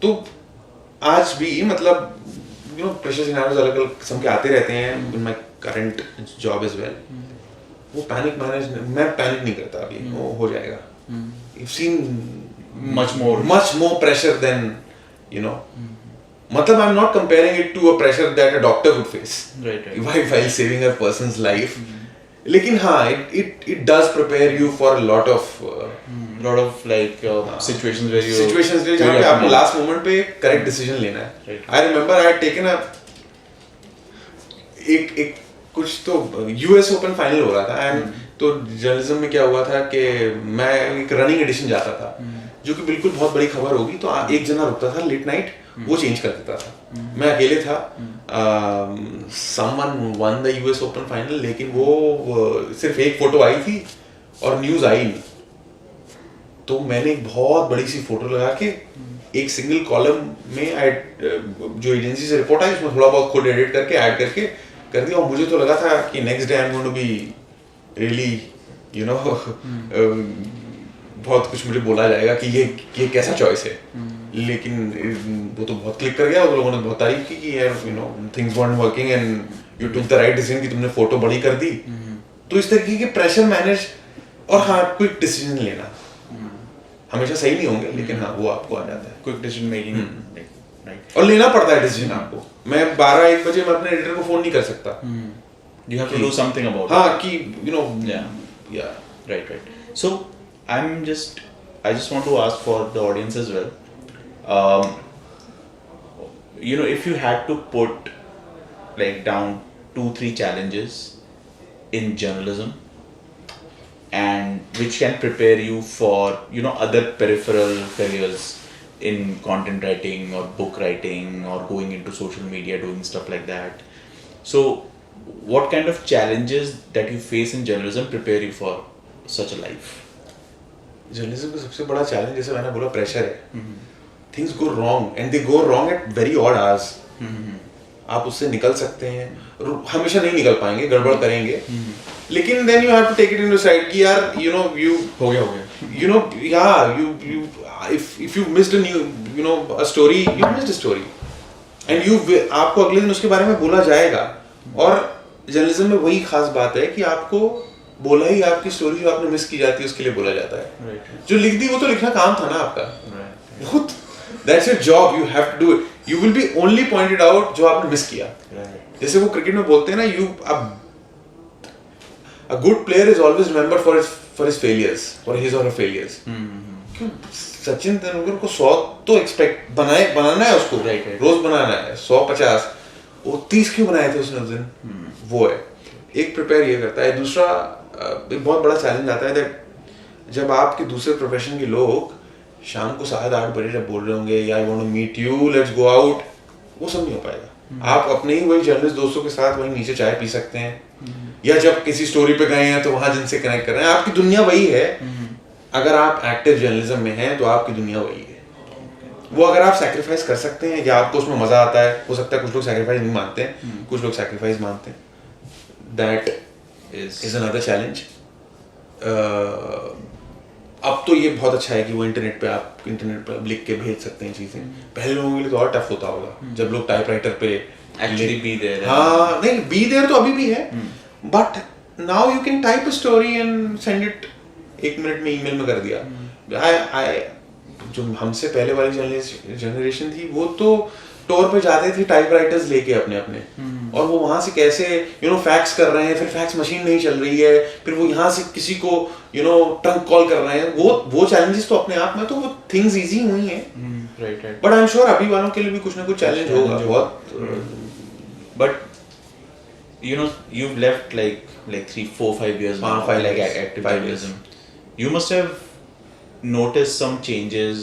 तो आज भी मतलब प्रेशर सिनेरियोज अलग अलग किस्म के आते रहते हैं in my current job as well. वो पैनिक मैनेज, मैं पैनिक नहीं करता अभी. वो हो जाएगा. You've seen much more pressure than मतलब I'm not comparing it to a pressure that a doctor would face while saving a person's life. लेकिन हाँ, it does prepare you for a lot of like situations where जहाँ पे आपको last moment पे correct decision लेना है. I remember I had taken एक कुछ तो US Open फाइनल हो रहा था. एंड तो जर्नलिज्म में क्या हुआ था कि मैं एक रनिंग एडिशन जाता था, जो कि बिल्कुल बहुत बड़ी खबर होगी तो एक जना रुकता था लेट नाइट, वो चेंज कर देता था. मैं अकेले था. Someone one the US Open final, लेकिन वो सिर्फ एक फोटो आई थी और न्यूज आई नहीं. तो मैंने एक बहुत बड़ी सी फोटो लगा के एक सिंगल कॉलम में जो एजेंसी से रिपोर्ट आई उसमें थोड़ा बहुत खुद एडिट करके ऐड करके कर दिया. और मुझे तो लगा था कि next day I am going to be really बहुत कुछ मुझे बोला जाएगा कि ये कैसा चॉइस है. लेकिन वो तो बहुत क्लिक कर गया और लोगों ने बहुत तारीफ की कि यार things weren't working and you took the right decision कि तुमने फोटो बड़ी कर दी. तो इस तरीके के प्रेशर मैनेज और हाँ, क्विक डिसीजन लेना हमेशा सही नहीं होंगे, लेकिन हाँ वो आपको आ जाता है. क्विक डिसीजन मेकिंग और लेना पड़ता है डिसीजन आपको. मैं 12-1 बजे मैं अपने एडिटर को फोन नहीं कर सकता. You have to do something about it. हाँ कि yeah. Right. So I just want to ask for the audience as well. If you had to put like down 2-3 challenges in journalism and which can prepare you for other peripheral careers in content writing or book writing or going into social media, doing stuff like that. So what kind of challenges that you face in journalism prepare you for such a life? Journalism का सबसे बड़ा challenge, जैसे मैंने बोला, pressure है. Things go wrong and they go wrong at very odd hours. आप उससे निकल सकते हैं, हमेशा नहीं निकल पाएंगे, गड़बड़ करेंगे, लेकिन then you have to take it inside कि यार यू नो यू हो गया you know, yeah, you if you missed a new, you know, a story, you missed a story, and आपको अगले दिन उसके बारे में बोला जाएगा. और जर्नलिज्म में वही खास बात है कि आपको बोला ही, आपकी स्टोरी जो आपने मिस की जाती है उसके लिए बोला जाता है. जो लिख दी वो तो लिखना काम था ना आपका. That's your job, you have to do it. You will be only pointed out जो आपने मिस किया. जैसे वो क्रिकेट में बोलते हैं ना, a good player is always remembered for his failures, for his or her failures. क्यों सचिन तेंदुलकर को 100 तो एक्सपेक्ट बनाना है उसको, रोज बनाना है 150, वो 30 क्यों बनाए थे उसने उस दिन. वो है एक, प्रिपेयर ये करता है. दूसरा एक बहुत बड़ा चैलेंज आता है दैट जब आपके दूसरे प्रोफेशन के लोग शाम को 7-8 बजे जब बोल रहे होंगे, या I want to meet you, let's go out, वो सब नहीं हो पाएगा. आप अपने ही वही जर्नलिस्ट दोस्तों के साथ वहीं नीचे चाय पी सकते हैं, या जब किसी स्टोरी पे गए हैं तो वहां जिनसे कनेक्ट कर रहे हैं. आपकी दुनिया वही है. अगर आप एक्टिव जर्नलिज्म में हैं तो आपकी दुनिया वही है. वो अगर आप सैक्रिफाइस कर सकते हैं या आपको उसमें मजा आता है, हो सकता है कुछ लोग सैक्रिफाइस नहीं मानते हैं, कुछ लोग सैक्रिफाइस मानते हैं. That is another challenge. अब तो ये बहुत अच्छा है कि वो इंटरनेट पे लिख के भेज सकते हैं चीजें. पहले लोगों के लिए तो और टफ होता होगा जब लोग टाइपराइटर पे Actually be there. हाँ, नहीं, बी देयर तो अभी भी है, but now you can type a story and send it, 1 minute में ईमेल में कर दिया. जो हमसे पहले वाली जनरेशन थी वो तो टूर पे जाते थे टाइपराइटर्स लेके अपने, और वो वहां से कैसे फैक्स कर रहे हैं, फिर फैक्स मशीन नहीं चल रही है, फिर वो यहाँ से किसी को ट्रंक कॉल कर रहे हैं. वो चैलेंजेस तो अपने आप में तो वो थिंग्स इजी हुई हैं. बट आई एम श्योर अभी वालों के लिए भी कुछ ना कुछ चैलेंज होगा बहुत. But you've left like 3, 4, 5 years now, 5 like years. active 5 journalism. You must have noticed some changes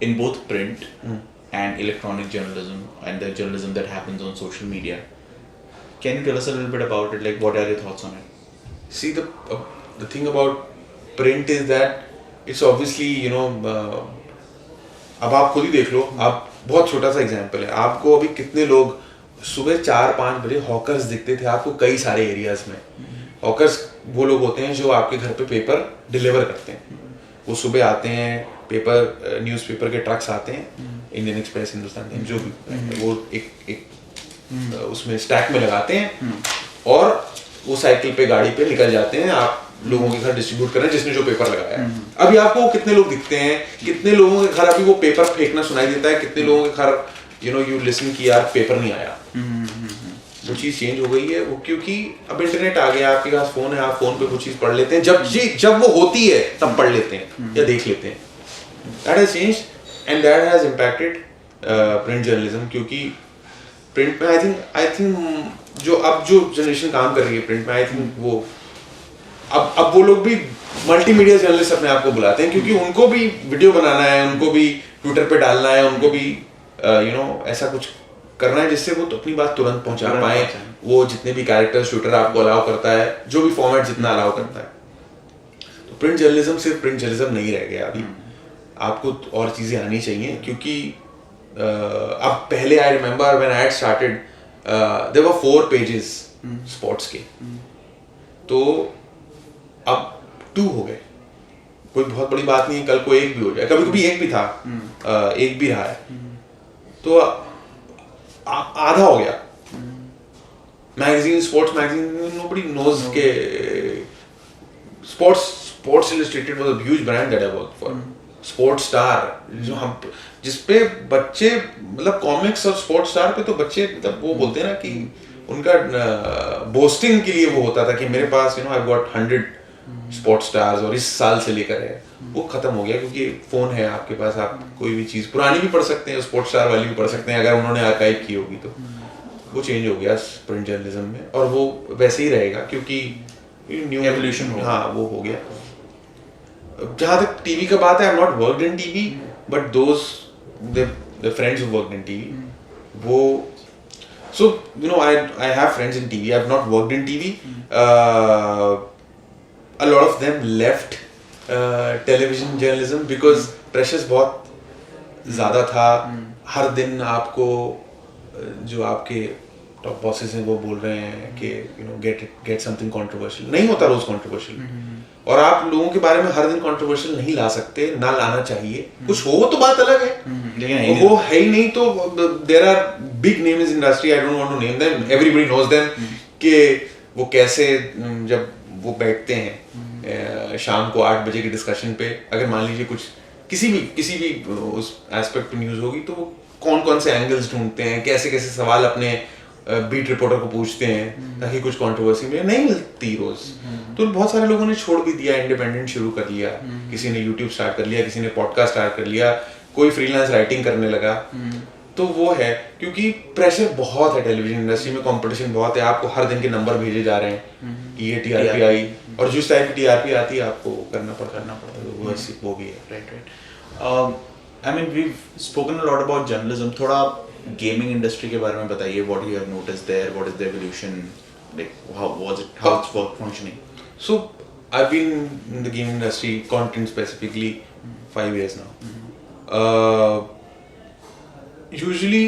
in both print and electronic journalism and the journalism that happens on social media. Can you tell us a little bit about it? Like, what are your thoughts on it? See, the thing about print is that it's obviously अब आप खुद ही देख लो. आप बहुत छोटा सा example है, आपको अभी कितने लोग सुबह 4-5 बजे हॉकर्स दिखते थे आपको कई सारे एरियाज में. हॉकर्स वो लोग होते हैं जो आपके घर पे पेपर डिलीवर करते हैं. वो सुबह आते हैं, पेपर न्यूज़पेपर के ट्रक्स आते हैं, इंडियन एक्सप्रेस, हिंदुस्तान टाइम्स, जो भी, वो एक उसमें स्टैक में लगाते हैं और वो साइकिल पे, गाड़ी पे निकल जाते हैं. आप लोगों के घर डिस्ट्रीब्यूट कर रहे हैं जिसने जो पेपर लगाया है. अभी आपको कितने लोग दिखते हैं, कितने लोगों के घर अभी वो पेपर फेंकना सुनाई देता है, कितने लोगों के घर यू लिसन की यार पेपर नहीं आया. वो चीज चेंज हो गई है. वो क्योंकि अब इंटरनेट आ गया, आपके पास फोन है, आप फोन पे कुछ चीज पढ़ लेते हैं, जब वो होती है तब पढ़ लेते हैं या देख लेते हैं. That has changed and that has impacted print journalism. क्योंकि प्रिंट में आई थिंक जो जनरेशन काम कर रही है प्रिंट में, आई थिंक वो अब वो लोग भी मल्टीमीडिया जर्नलिस्ट अपने आप को बुलाते हैं, क्योंकि उनको भी वीडियो बनाना है, उनको भी ट्विटर पे डालना है, उनको भी ऐसा कुछ करना है जिससे वो तो अपनी बात तुरंत पहुंचा पाए. वो जितने भी कैरेक्टर्स शूटर आपको अलाउ करता है, जो भी फॉर्मेट जितना अलाउ करता है. तो प्रिंट जर्नलिज्म सिर्फ प्रिंट जर्नलिज्म नहीं रह गया अभी. आपको और चीजें आनी चाहिए, क्योंकि अब पहले I remember when I had started there were 4 pages sports के, तो अब 2 हो गए. कोई बहुत बड़ी बात नहीं है, कल को 1 भी हो जाए, कभी कभी 1 भी था, 1 भी रहा है, तो आधा हो गया. Magazine, sports magazine, nobody knows के Sports Illustrated was a huge brand that I work for. Sports Star, जो हम जिसपे बच्चे, मतलब कॉमिक्स और स्पोर्ट्स स्टार पे तो बच्चे, मतलब वो बोलते हैं ना कि उनका बोस्टिंग के लिए वो होता था कि मेरे पास आई गॉट 100 स्पोर्ट्स स्टार्स, और इस साल से लेकर है. वो खत्म हो गया, क्योंकि फोन है आपके पास, आप कोई भी चीज पुरानी भी पढ़ सकते हैं, स्पोर्ट्स स्टार वाली भी पढ़ सकते हैं अगर उन्होंने आर्काइव की होगी. तो वो चेंज हो गया प्रिंट जर्नलिज्म में, और वो वैसे ही रहेगा क्योंकि न्यू एवोल्यूशन हो. हाँ, वो हो गया. जहाँ तक टीवी का बात है, I am not worked in TV, but those the friends who worked in TV, वो So, I have friends in TV. I've not worked in TV. A lot of them left television journalism because pressures बहुत ज़्यादा था. हर दिन आपको जो आपके top bosses हैं वो बोल रहे हैं कि गेट समथिंग कंट्रोवर्शियल. नहीं होता रोज कंट्रोवर्शियल. और आप लोगों के बारे में हर दिन कंट्रोवर्शियल नहीं ला सकते, ना लाना चाहिए. कुछ हो तो बात अलग है, लेकिन वो है ही नहीं. तो there are big names in industry, I don't want to name them, everybody knows them, कि वो कैसे जब वो बैठते हैं शाम को 8 बजे के डिस्कशन पे, अगर मान लीजिए कुछ किसी भी उस एस्पेक्ट पे न्यूज होगी, तो वो कौन कौन से एंगल्स ढूंढते हैं, कैसे कैसे सवाल अपने बीट रिपोर्टर को पूछते हैं ताकि कुछ कंट्रोवर्सी में नहीं मिलती रोज. तो बहुत सारे लोगों ने छोड़ भी दिया, इंडिपेंडेंट शुरू कर लिया. किसी ने यूट्यूब स्टार्ट कर लिया, किसी ने पॉडकास्ट स्टार्ट कर लिया, कोई फ्रीलांस राइटिंग करने लगा. तो वो है क्योंकि प्रेशर बहुत है टेलीविजन इंडस्ट्री में, कंपटीशन बहुत है. आपको हर दिन के नंबर भेजे जा रहे हैं, ये टीआरपी आई, और जिस टाइप की टीआरपी आती है आपको करना पड़ता है. वो भी है. Right. I mean, we've spoken a lot about journalism. थोड़ा गेमिंग इंडस्ट्री के बारे में बताइए. What you have noticed there? What is the evolution? Like, how it's functioning? So, I've been in the gaming industry, content specifically, 5 years now. Usually,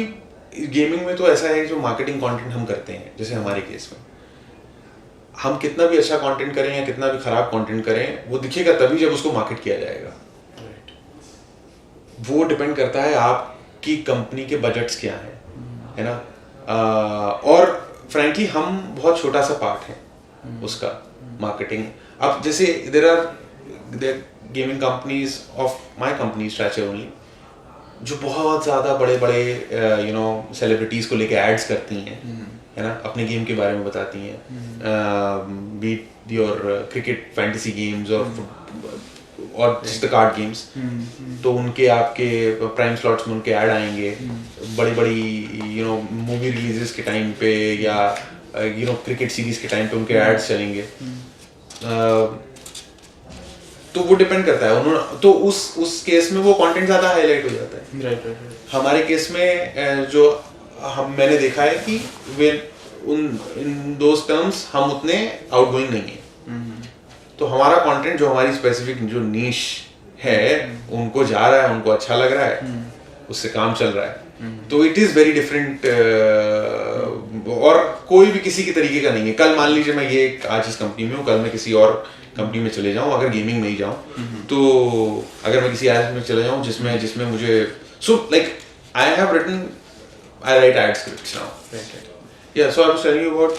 gaming में तो ऐसा है जो मार्केटिंग कंटेंट हम करते हैं, जैसे हमारे केस में, हम कितना भी अच्छा कंटेंट करें या कितना भी खराब कंटेंट करें, वो दिखेगा तभी जब उसको मार्केट किया जाएगा. वो डिपेंड करता है आपकी कंपनी के बजट्स क्या हैं, है ना. और फ्रैंकली हम बहुत छोटा सा पार्ट है उसका मार्केटिंग. अब जैसे there are gaming companies of my company stature only, जो बहुत ज़्यादा बड़े सेलिब्रिटीज़ को लेके एड्स करती हैं, है ना, अपने गेम के बारे में बताती हैं. Beat your cricket fantasy games और जस्ट द कार्ड गेम्स, तो उनके आपके प्राइम स्लॉट्स में उनके ऐड आएंगे. बड़ी मूवी रिलीजेस के टाइम पे या क्रिकेट सीरीज के टाइम पे उनके एड्स चलेंगे. तो वो डिपेंड करता है उन्होंने, तो उस केस में वो कंटेंट ज़्यादा हाईलाइट हो जाता है. राइट. हमारे केस में जो मैंने देखा है कि वे इन दोस टर्म्स हम उतने आउटगोइंग नहीं है. तो हमारा कंटेंट जो हमारी स्पेसिफिक जो नीश है उनको जा रहा है, उनको अच्छा लग रहा है, उससे काम चल रहा है. तो इट इज़ वेरी डिफरेंट. और कोई भी किसी के तरीके का नहीं है. कल मान लीजिए मैं ये आज इस कंपनी में हूँ, कल मैं किसी और कंपनी में चले जाऊँ, अगर गेमिंग में ही जाऊँ, तो अगर मैं किसी एड में चले जाऊँ जिसमें मुझे I write ad scripts now. या so I was telling you about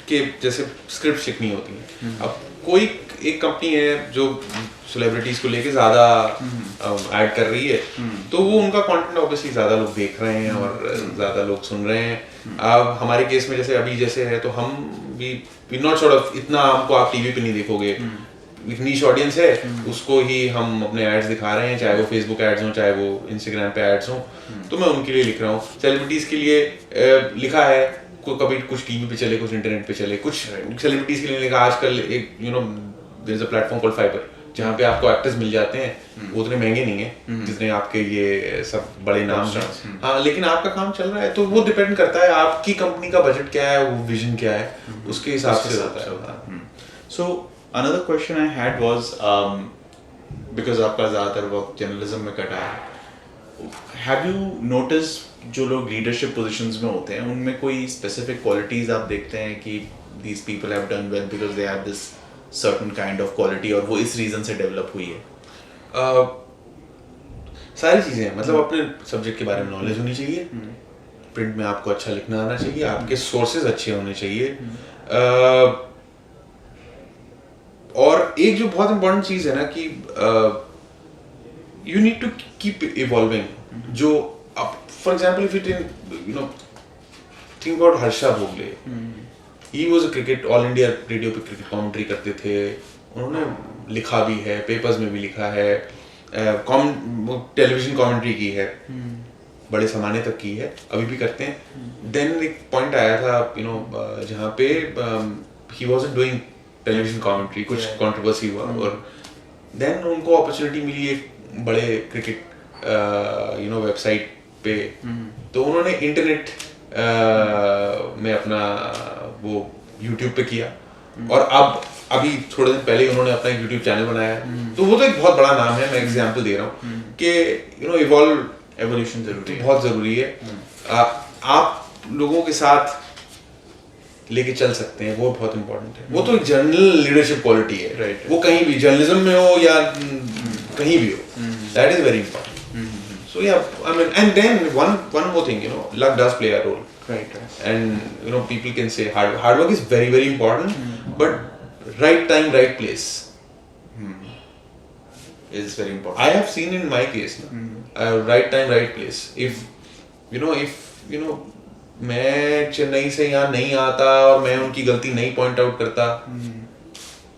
कि जैसे स्क्रिप्ट लिखनी होती है. अब कोई एक कंपनी है जो सेलिब्रिटीज को लेके ज़्यादा ऐड कर रही है, तो वो उनका कंटेंट ऑब्वियसली ज़्यादा लोग देख रहे हैं और ज़्यादा लोग सुन रहे हैं. अब हमारे केस में जैसे है, तो हम भी नॉट सॉर्ट ऑफ इतना हमको आप टीवी पे नहीं देखोगे. एक नीश ऑडियंस है, उसको ही हम अपने एड्स दिखा रहे हैं, चाहे वो फेसबुक एड्स हों, चाहे वो इंस्टाग्राम पे एड्स हों. तो मैं उनके लिए लिख रहा हूँ. सेलिब्रिटीज़ के लिए लिखा है, कभी कुछ टीवी पे चले, कुछ इंटरनेट पे चले. कुछ सेलिब्रिटीज के लिए लिखा. आजकल एक there is a platform called Fiverr, जहाँ पे आपको एक्टर्स मिल जाते हैं. वो उतने महंगे नहीं है जितने आपके ये सब बड़े नाम हैं. हाँ, लेकिन आपका काम चल रहा है. तो वो डिपेंड करता है आपकी कंपनी का बजट क्या है, वो विजन क्या है, उसके हिसाब से होता है. So another question I had was, because आपका ज़्यादातर वक्त जर्नलिज्म में कटा है, हैव यू नोटिस जो लोग लीडरशिप पोजीशंस में होते हैं उनमें कोई स्पेसिफिक क्वालिटीज आप देखते हैं कि these people have done well because they have this certain kind of quality, और वो इस रीजन से डेवलप हुई है? सारी चीज़ें हैं. मतलब अपने सब्जेक्ट के बारे में नॉलेज होनी चाहिए, प्रिंट में आपको अच्छा लिखना आना चाहिए, आपके सोर्सेज अच्छे होने चाहिए. और एक जो बहुत इंपॉर्टेंट चीज़ है ना कि you need to keep evolving. जो for example, if you think about Harsha Bhogle, he was a cricket all India radio पे क्रिकेट कमेंट्री करते थे. उन्होंने लिखा भी है, पेपर्स में भी लिखा है, टेलीविजन कमेंट्री की है, बड़े ज़माने तक की है, अभी भी करते हैं. देन एक पॉइंट आया था जहाँ पे he wasn't doing television commentary, कुछ कंट्रोवर्सी हुआ, और देन उनको अपॉर्चुनिटी मिली एक बड़े क्रिकेट वेबसाइट पे. तो उन्होंने इंटरनेट मैं अपना वो YouTube पे किया, और अब अभी थोड़े दिन पहले उन्होंने अपना एक YouTube चैनल बनाया है, तो वो तो एक बहुत बड़ा नाम है, मैं एग्जांपल दे रहा हूँ कि इवॉल्व एवोल्यूशन जरूरी है, बहुत जरूरी है। आप लोगों के साथ लेके चल सकते हैं, वो बहुत इंपॉर्टेंट है। वो तो एक जनरल लीडरशिप क्वालिटी है, Right. वो कहीं भी जर्नलिज्म में हो या कहीं भी हो, that is very important. So yeah, I mean, and then one more thing, luck does play a role. right. And people can say hard work is very very important, but right time, right place Is very important. I have seen in my case, right time, right place. If मैं चेन्नई से यहाँ नहीं आता और मैं उनकी गलती नहीं पॉइंट आउट करता,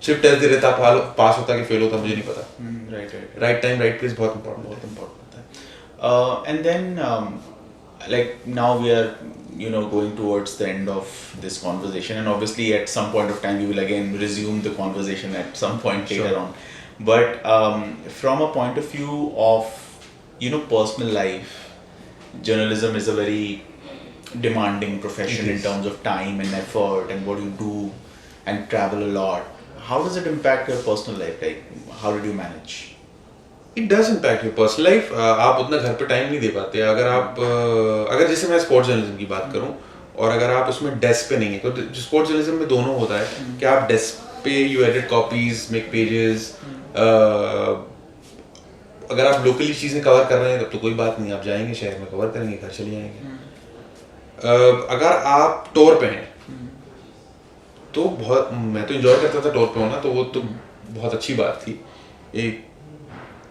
सिर्फ टेस्ट दे देता, पास होता कि फेल होता, मुझे नहीं पता। राइट टाइम राइट प्लेस बहुत इंपॉर्टेंट होता है। And then, like now we are, going towards the end of this conversation, and obviously at some point of time we will again resume the conversation at some point later on. But from a point of view of, personal life, journalism is a very demanding profession in terms of time and effort and what you do, and travel a lot. How does it impact your personal life? Like, how did you manage? It does impact your personal life. आप उतना घर पे time नहीं दे पाते। अगर जैसे मैं sports journalism की बात करूं, और अगर आप उसमें डेस्क पे नहीं है, तो स्पोर्ट्स जर्नलिज्म में दोनों होता है कि आप डेस्क पे you edit copies, make pages. अगर आप लोकली चीज़ें कवर कर रहे हैं तब तो कोई बात नहीं, आप जाएंगे शहर में कवर करेंगे, घर चले जाएंगे। अगर आप टूर पे हैं तो मैं तो एंजॉय करता था टूर पे होना, तो वो तो बहुत अच्छी बात थी।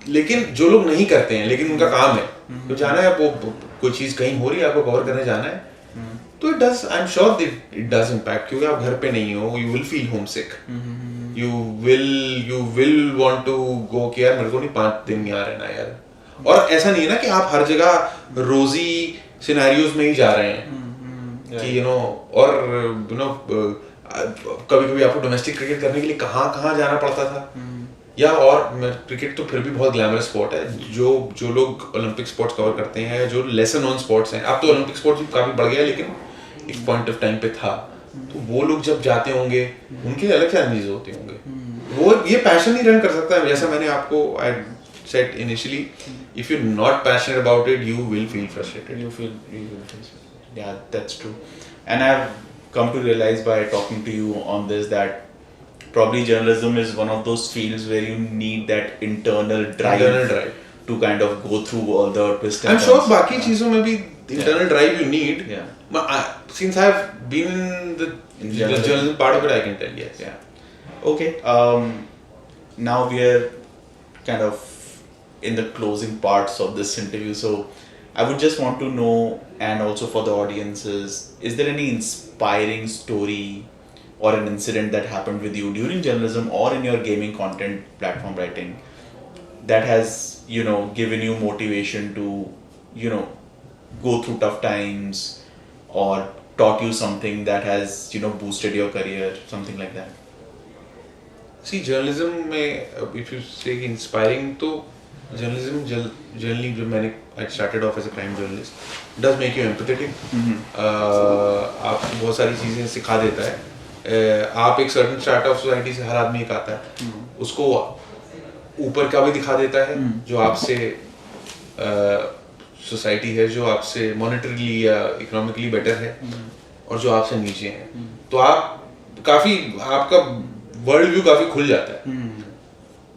लेकिन जो लोग नहीं करते हैं लेकिन उनका काम है, तो जाना है, वो कोई चीज़ कहीं हो रही है, आपको कवर करने जाना है, तो it does, I am sure it does impact, क्योंकि आप घर पे नहीं हो, you will feel homesick, you will want to go कि यार मेरे को नहीं 5 दिन यहाँ रहना यार। और ऐसा नहीं है ना कि आप हर जगह रोजी सिनेरियोज में ही जा रहे हैं कि और कभी कभी आपको डोमेस्टिक क्रिकेट करने के लिए कहाँ जाना पड़ता था, या और क्रिकेट तो फिर भी बहुत ग्लैमरस स्पोर्ट है। जो लोग ओलंपिक स्पोर्ट्स कवर करते हैं, जो लेसन नोन स्पोर्ट्स हैं, अब तो ओलंपिक स्पोर्ट्स भी काफी बढ़ गया, लेकिन एक पॉइंट ऑफ टाइम पे था, तो वो लोग जब जाते होंगे उनके अलग चैलेंजेस होते होंगे। वो ये पैशन ही रन कर सकता है, जैसा मैंने आपको I said initially, if you're not passionate about it, you will feel frustrated. You will feel frustrated. Yeah, that's true. And I've come to realize by talking to you on this that probably journalism is one of those fields where you need that internal drive to kind of go through all the twists and turns. I'm sure बाकी चीजों में भी internal drive you need. Yeah. But since I've been in the journalism part of it, I can tell yes. Yeah. Okay. Now we are kind of in the closing parts of this interview, so I would just want to know, and also for the audiences, is there any inspiring story or an incident that happened with you during journalism or in your gaming content platform writing that has given you motivation to go through tough times, or taught you something that has boosted your career, something like that? See, journalism में if you say inspiring, तो journalism generally जो I started off as a crime journalist, does make you empathetic. आपको बहुत सारी चीज़ें सिखा देता है। आप एक certain strata of society से, हर आदमी एक आता है, उसको ऊपर का भी दिखा देता है, जो आपसे सोसाइटी है, जो आपसे मॉनेटरीली या इकोनॉमिकली बेटर है, और जो आपसे नीचे है, तो आप काफ़ी, आपका वर्ल्ड व्यू काफ़ी खुल जाता है।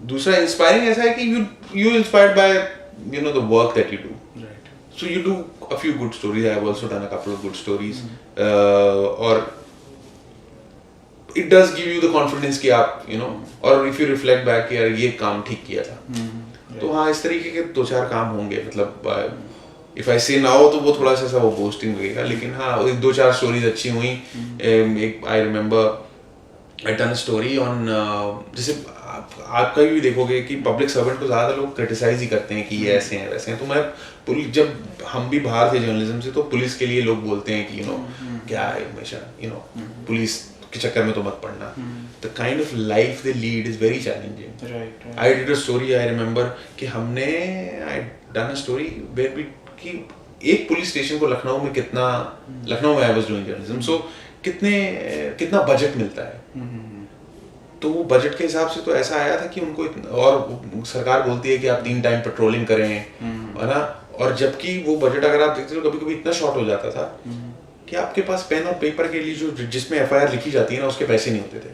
दूसरा इंस्पायरिंग ऐसा है कि you inspired by the work that you do. Right. So you do a few good stories. I have also done a couple of good stories. Or it does give you the confidence कि आप or if you reflect back कि यार ये काम ठीक किया था, तो हाँ, इस तरीके के 2-4 काम होंगे। मतलब if I say now तो वो थोड़ा सा वो बोस्टिंग लगेगा, लेकिन हाँ, 2-4 स्टोरीज अच्छी हुई। एक I remember I done a story on जैसे आप कहीं भी देखोगे कि पब्लिक सर्वेंट को ज़्यादा लोग क्रिटिसाइज ही करते हैं कि ये ऐसे हैं वैसे हैं। तो मैं जब हम भी बाहर थे जर्नलिज्म से, तो पुलिस के लिए लोग बोलते हैं कि क्या है हमेशा पुलिस के चक्कर में तो मत पड़ना। The kind of life they lead is very challenging. I did a story, I remember कि हमने I done a story where we कि एक पुलिस स्टेशन को लखनऊ में कितना, लखनऊ में आई वाज डूइंग जर्नलिज्म, सो कितना बजट मिलता है, तो वो बजट के हिसाब से तो ऐसा आया था कि उनको और सरकार बोलती है कि आप 3 टाइम पेट्रोलिंग करें, है ना, और जबकि वो बजट अगर आप देखते हो कभी कभी इतना शॉर्ट हो जाता था कि आपके पास पेन और पेपर के लिए जो जिसमें एफआईआर लिखी जाती है ना उसके पैसे नहीं होते थे.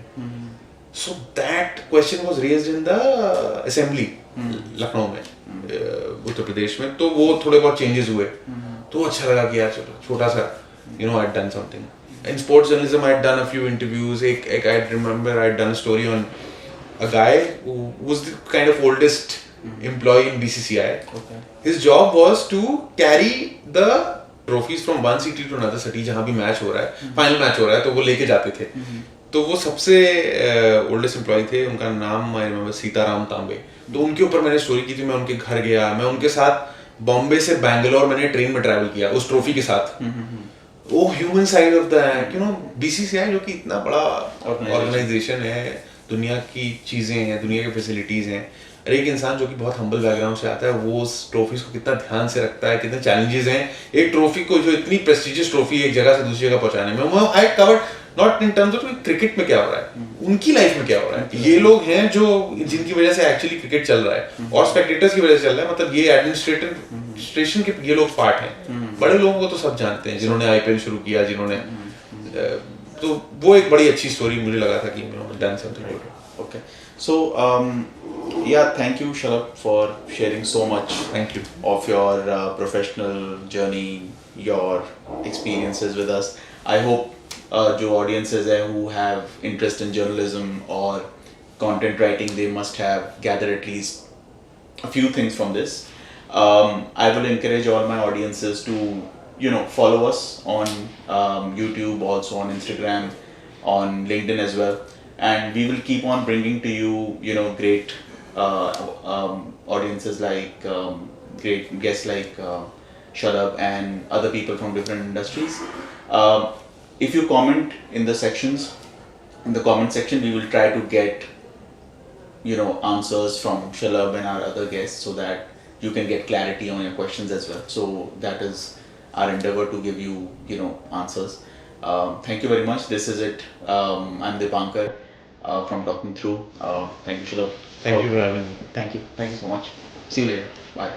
So that question was raised in the assembly Lucknow में, उत्तर प्रदेश में, तो वो थोड़े बहुत चेंजेस हुए, तो अच्छा लगा कि यार चलो छोटा सा, you know, I had done something. In sports journalism, I had done a few interviews. I remember I had done a story on a guy who was the kind of oldest employee in BCCI. Okay. His job was to carry the trophies from one city to another city जहाँ भी match हो रहा है, final match हो रहा है, तो वो लेके जाते थे. तो वो सबसे ओल्डेस्ट एम्प्लॉय थे, उनका नाम आई रिमेम्बर सीताराम तांबे. तो उनके ऊपर मैंने स्टोरी की थी. मैं उनके घर गया, मैं उनके साथ बॉम्बे से बैंगलोर मैंने ट्रेन में ट्रैवल किया उस ट्रॉफी के साथ. वो human side of the, you know, BCCI जो कि इतना बड़ा ऑर्गेनाइजेशन है, दुनिया की चीज़ें हैं, दुनिया की फैसिलिटीज़ हैं, और एक इंसान जो कि बहुत हम्बल बैकग्राउंड से आता है वो उस ट्रॉफीज को कितना ध्यान से रखता है, कितने चैलेंजेस हैं एक ट्रॉफी को, जो इतनी प्रेस्टिजियस ट्रॉफी एक जगह से दूसरी जगह पहुंचाने में. वो I covered not in terms of cricket में क्या हो रहा है, उनकी लाइफ में क्या हो रहा है. ये लोग हैं जो जिनकी वजह से एक्चुअली क्रिकेट चल रहा है और स्पेक्टेटर्स की वजह से चल रहा है. मतलब ये एडमिनिस्ट्रेशन के ये लोग पार्ट हैं. बड़े लोगों को तो सब जानते हैं, जिन्होंने आईपीएल शुरू किया, जिन्होंने, तो वो एक बड़ी अच्छी स्टोरी मुझे लगा था कि done something good. Okay. So, yeah, thank you, Shalabh, for sharing so much. Thank you. Of your professional journey, your experiences with us. I hope जो audiences है who have interest in journalism or content writing, they must have gathered at least a few things from this. I will encourage all my audiences to, you know, follow us on YouTube, also on Instagram, on LinkedIn as well. And we will keep on bringing to you, you know, great audiences like great guests like Shalabh and other people from different industries. If you comment in the sections, in the comment section, we will try to get, you know, answers from Shalabh and our other guests so that you can get clarity on your questions as well. So that is our endeavor to give you, you know, answers. Thank you very much. This is it. I'm Dipankar from Talking Through. Thank you, Shalabh. Thank you for having me. Thank you. Thank you so much. See you later. Bye.